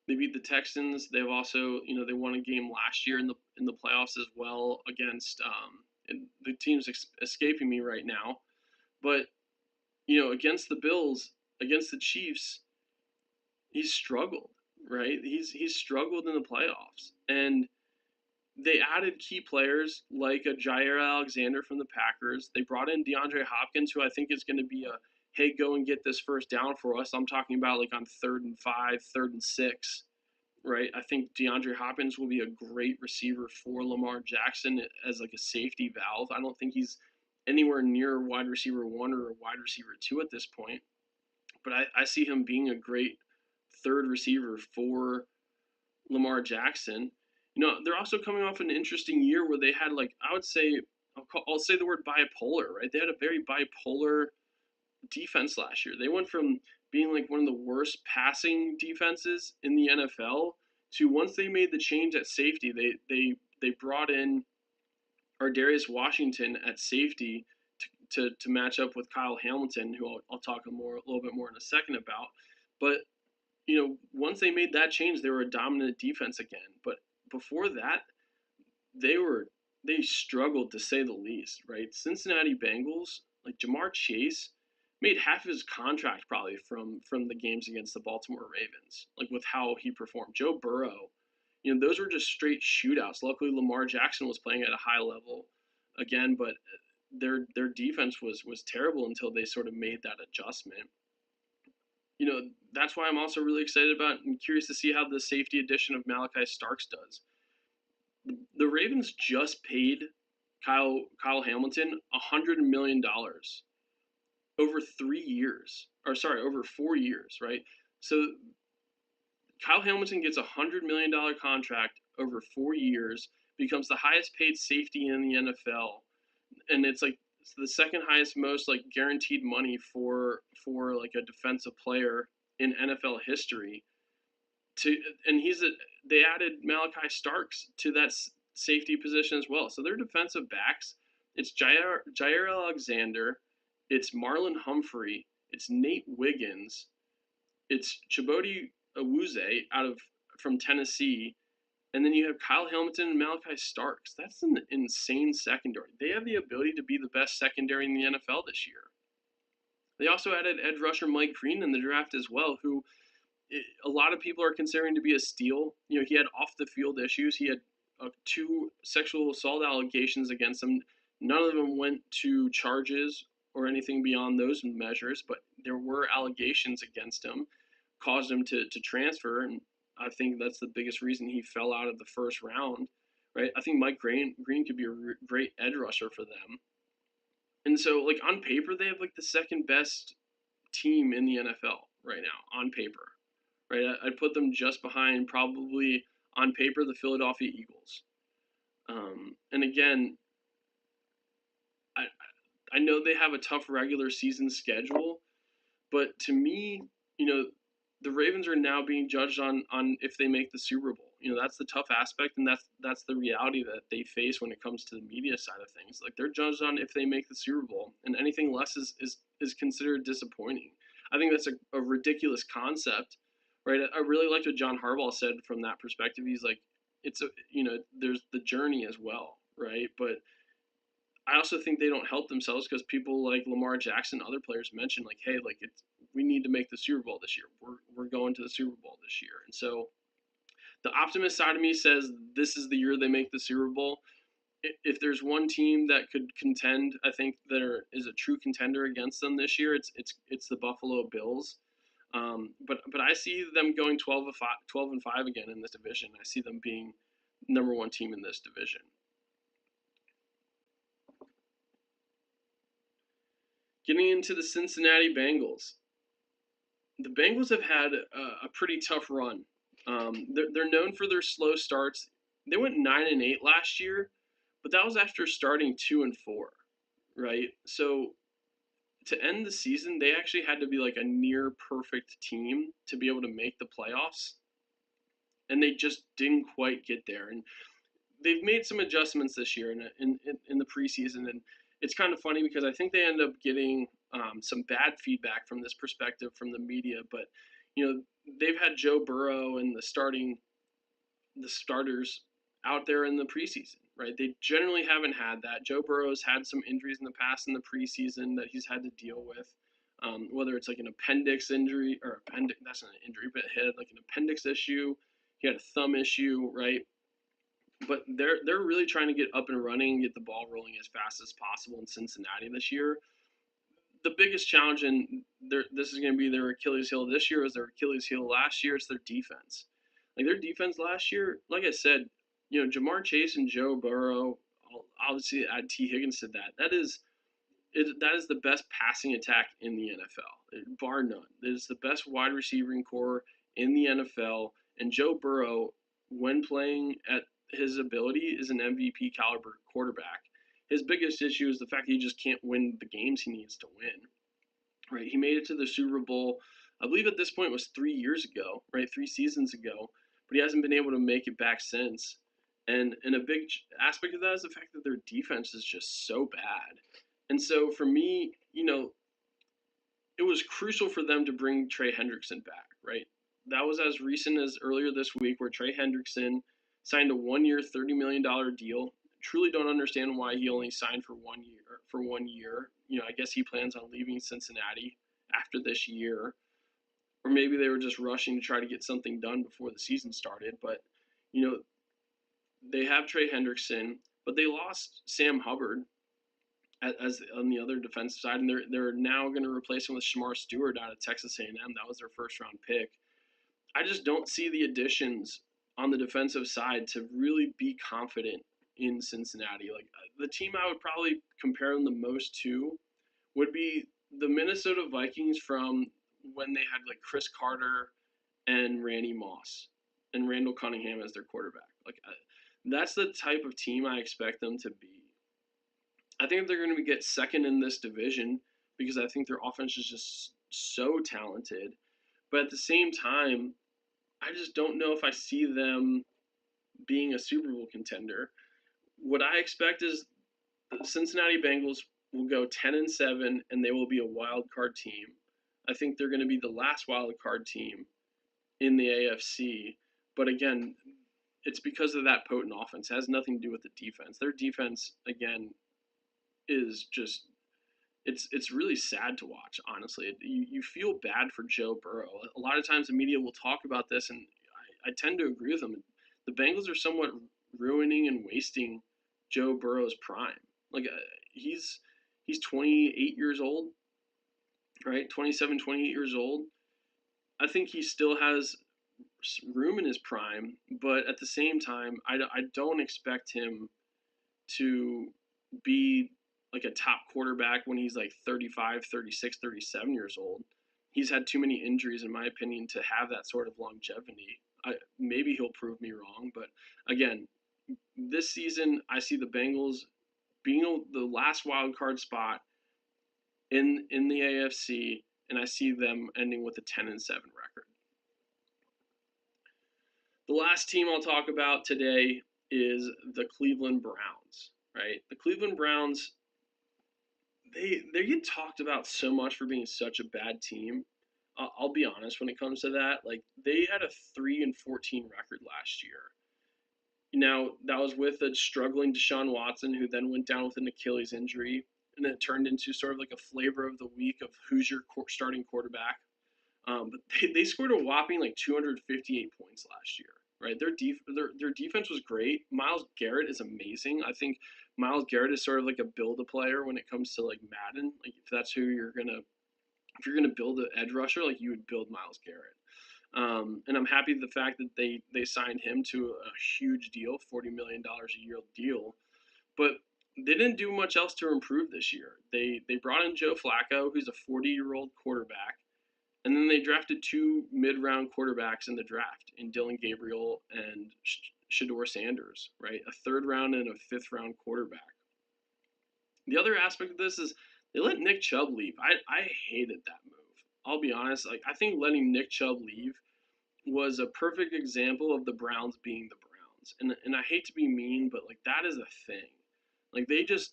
they beat the Texans. They've also, they won a game last year in the playoffs as well against the team's escaping me right now, but against the Bills, against the Chiefs, he's struggled, right? He's struggled in the playoffs, and they added key players like a Jair Alexander from the Packers. They brought in DeAndre Hopkins, who I think is going to be a, hey, go and get this first down for us. I'm talking about like on 3rd and 5, 3rd and 6, right? I think DeAndre Hopkins will be a great receiver for Lamar Jackson as like a safety valve. I don't think he's anywhere near wide receiver 1 or wide receiver 2 at this point, but I see him being a great third receiver for Lamar Jackson. They're also coming off an interesting year where they had, like, I would say, I'll say the word bipolar, right? They had a very bipolar defense last year. They went from being like one of the worst passing defenses in the NFL to, once they made the change at safety, they brought in Ardarius Washington at safety to match up with Kyle Hamilton, who I'll talk a little bit more in a second about. But once they made that change, they were a dominant defense again. But before that, they struggled, to say the least, right? Cincinnati Bengals, like Jamar Chase, made half of his contract probably from the games against the Baltimore Ravens, like with how he performed. Joe Burrow, those were just straight shootouts. Luckily, Lamar Jackson was playing at a high level again, but their defense was terrible until they sort of made that adjustment. That's why I'm also really excited about and curious to see how the safety addition of Malachi Starks does. The Ravens just paid Kyle Hamilton $100 million over 3 years, or sorry, over 4 years, right? So Kyle Hamilton gets a $100 million contract over 4 years, becomes the highest paid safety in the NFL, and it's like the second highest most like guaranteed money for like a defensive player in NFL history. They added Malachi Starks to that safety position as well. So their defensive backs, it's Jair Alexander, it's Marlon Humphrey, it's Nate Wiggins, it's Chibodi Awuzie from Tennessee, and then you have Kyle Hamilton and Malachi Starks. That's an insane secondary. They have the ability to be the best secondary in the NFL this year. They also added edge rusher Mike Green in the draft as well, who a lot of people are considering to be a steal. He had off the field issues. He had two sexual assault allegations against him. None of them went to charges or anything beyond those measures, but there were allegations against him, caused him to transfer, and I think that's the biggest reason he fell out of the first round. Right? I think Mike Green could be a great edge rusher for them. And so, like, on paper, they have like the second best team in the NFL right now on paper. Right? I'd put them just behind, probably on paper, the Philadelphia Eagles. And again, I I know they have a tough regular season schedule, but to me, the Ravens are now being judged on if they make the Super Bowl. That's the tough aspect, and that's the reality that they face when it comes to the media side of things. Like, they're judged on if they make the Super Bowl, and anything less is considered disappointing. I think that's a ridiculous concept, right? I really liked what John Harbaugh said from that perspective. He's like, there's the journey as well, right? But I also think they don't help themselves because people like Lamar Jackson, other players mentioned, like, hey, like, we need to make the Super Bowl this year. We're going to the Super Bowl this year, and so the optimist side of me says this is the year they make the Super Bowl. If there's one team that could contend, I think there is a true contender against them this year. It's the Buffalo Bills. But I see them going 12-5 again in this division. I see them being number one team in this division. Getting into the Cincinnati Bengals. The Bengals have had a pretty tough run. They're known for their slow starts. They went 9-8 last year, but that was after starting 2-4, right? So to end the season, they actually had to be like a near perfect team to be able to make the playoffs, and they just didn't quite get there. And they've made some adjustments this year in the preseason, and it's kind of funny because I think they end up getting some bad feedback from this perspective from the media. But they've had Joe Burrow and the starters out there in the preseason, right? They generally haven't had that. Joe Burrow's had some injuries in the past in the preseason that he's had to deal with. Whether it's like an appendix injury or that's not an injury, but he had like an appendix issue. He had a thumb issue, right? But they're really trying to get up and running and get the ball rolling as fast as possible in Cincinnati this year. The biggest challenge, and this is going to be their Achilles heel this year, was their Achilles heel last year. It's their defense. Like, their defense last year, like I said, Jamar Chase and Joe Burrow, I'll obviously add T. Higgins to that. That is the best passing attack in the NFL, bar none. It is the best wide receiving core in the NFL, and Joe Burrow, when playing at his ability, is an MVP caliber quarterback. His biggest issue is the fact that he just can't win the games he needs to win. Right? He made it to the Super Bowl, I believe at this point it was 3 years ago, right? 3 seasons ago, but he hasn't been able to make it back since. And a big aspect of that is the fact that their defense is just so bad. And so for me, it was crucial for them to bring Trey Hendrickson back, right? That was as recent as earlier this week, where Trey Hendrickson signed a 1-year, $30 million deal. Truly don't understand why he only signed for 1 year. I guess he plans on leaving Cincinnati after this year, or maybe they were just rushing to try to get something done before the season started. But they have Trey Hendrickson, but they lost Sam Hubbard as on the other defensive side, and they're now going to replace him with Shamar Stewart out of Texas A&M. That was their first round pick. I just don't see the additions on the defensive side to really be confident in Cincinnati. Like, the team I would probably compare them the most to would be the Minnesota Vikings from when they had like Chris Carter and Randy Moss and Randall Cunningham as their quarterback. Like, that's the type of team I expect them to be. I think they're going to get second in this division because I think their offense is just so talented. But at the same time, I just don't know if I see them being a Super Bowl contender. What I expect is the Cincinnati Bengals will go 10-7, and they will be a wild card team. I think they're going to be the last wild card team in the AFC. But again, it's because of that potent offense. It has nothing to do with the defense. Their defense, again, is just it's really sad to watch, honestly. You feel bad for Joe Burrow. A lot of times the media will talk about this, and I tend to agree with them. The Bengals are somewhat ruining and wasting Joe Burrow's prime. Like he's 28 years old, right? 27, 28 years old. I think he still has room in his prime, but at the same time, I don't expect him to be like a top quarterback when he's like 35, 36, 37 years old. He's had too many injuries, in my opinion, to have that sort of longevity. Maybe he'll prove me wrong, but again, this season I see the Bengals being the last wild card spot in the AFC, and I see them ending with a 10-7 record. The last team I'll talk about today is the Cleveland Browns, right? The Cleveland Browns, they get talked about so much for being such a bad team. I'll be honest when it comes to that. Like they had a 3-14 record last year. Now that was with a struggling Deshaun Watson, who then went down with an Achilles injury, and it turned into sort of like a flavor of the week of who's your starting quarterback. But they scored a whopping like 258 points last year, right? Their defense was great. Myles Garrett is amazing. I think Myles Garrett is sort of like a build-a-player when it comes to like Madden. Like if that's who if you're gonna build an edge rusher, like you would build Myles Garrett. And I'm happy the fact that they signed him to a huge deal, $40 million a year deal. But they didn't do much else to improve this year. They brought in Joe Flacco, who's a 40-year-old quarterback. And then they drafted two mid-round quarterbacks in the draft, in Dylan Gabriel and Shedeur Sanders, right? A third-round and a fifth-round quarterback. The other aspect of this is they let Nick Chubb leave. I hated that move. I'll be honest. Like I think letting Nick Chubb leave was a perfect example of the Browns being the Browns. And I hate to be mean, but like that is a thing. Like they just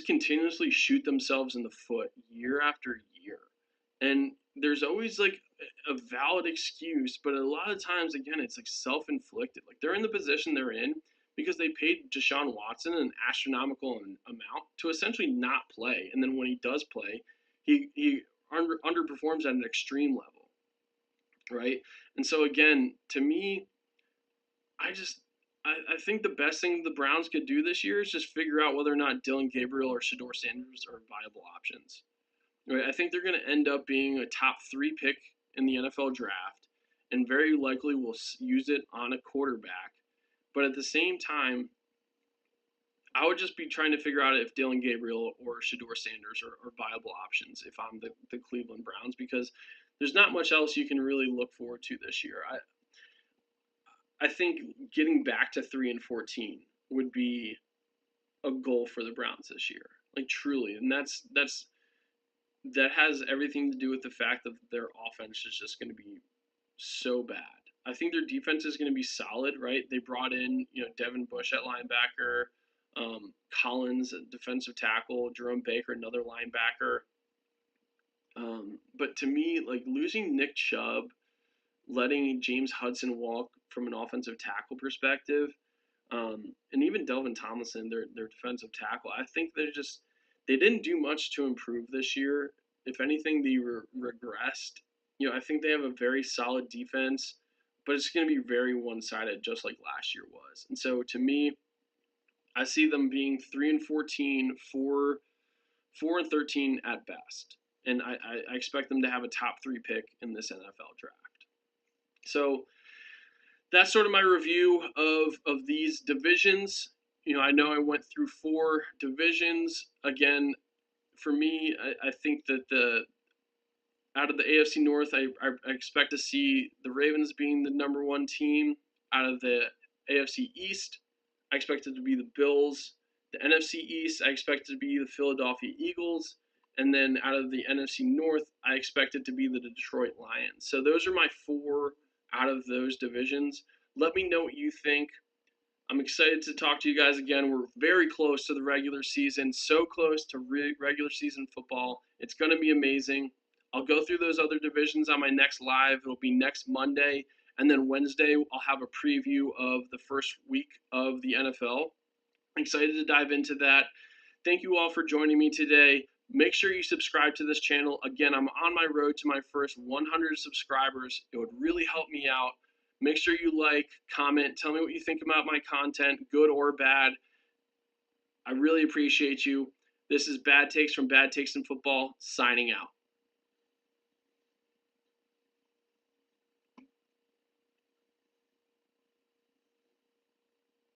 continuously shoot themselves in the foot year after year. And there's always like a valid excuse, but a lot of times again it's like self-inflicted. Like they're in the position they're in because they paid Deshaun Watson an astronomical amount to essentially not play, and then when he does play, he underperforms at an extreme level, right? And so again, to me, I just I think the best thing the Browns could do this year is just figure out whether or not Dylan Gabriel or Shedeur Sanders are viable options. Right? I think they're going to end up being a top 3 pick in the NFL draft, and very likely will use it on a quarterback. But at the same time, I would just be trying to figure out if Dylan Gabriel or Shedeur Sanders are viable options if I'm the Cleveland Browns, because there's not much else you can really look forward to this year. I think getting back to 3-14 would be a goal for the Browns this year, like truly, and that has everything to do with the fact that their offense is just going to be so bad. I think their defense is going to be solid, right? They brought in, Devin Bush at linebacker, Collins at defensive tackle, Jerome Baker another linebacker. But to me, like losing Nick Chubb, letting James Hudson walk from an offensive tackle perspective, and even Delvin Tomlinson, their defensive tackle, I think they didn't do much to improve this year. If anything, they regressed. I think they have a very solid defense, but it's going to be very one-sided, just like last year was. And so, to me, I see them being 3-14, 4-13 at best, and I expect them to have a top 3 pick in this NFL draft. So that's sort of my review of these divisions. I know I went through 4 divisions. Again, for me, I think that out of the AFC North, I expect to see the Ravens being the number 1 team. Out of the AFC East, I expect it to be the Bills. The NFC East, I expect it to be the Philadelphia Eagles. And then out of the NFC North, I expect it to be the Detroit Lions. So those are my 4 out of those divisions. Let me know what you think. I'm excited to talk to you guys again. We're very close to the regular season, so close to regular season football. It's going to be amazing. I'll go through those other divisions on my next live. It'll be next Monday, and then Wednesday I'll have a preview of the first week of the NFL. I'm excited to dive into that. Thank you all for joining me today. Make sure you subscribe to this channel. Again, I'm on my road to my first 100 subscribers. It would really help me out. Make sure you like, comment, tell me what you think about my content, good or bad. I really appreciate you. This is Bad Takes from Bad Takes in Football, signing out.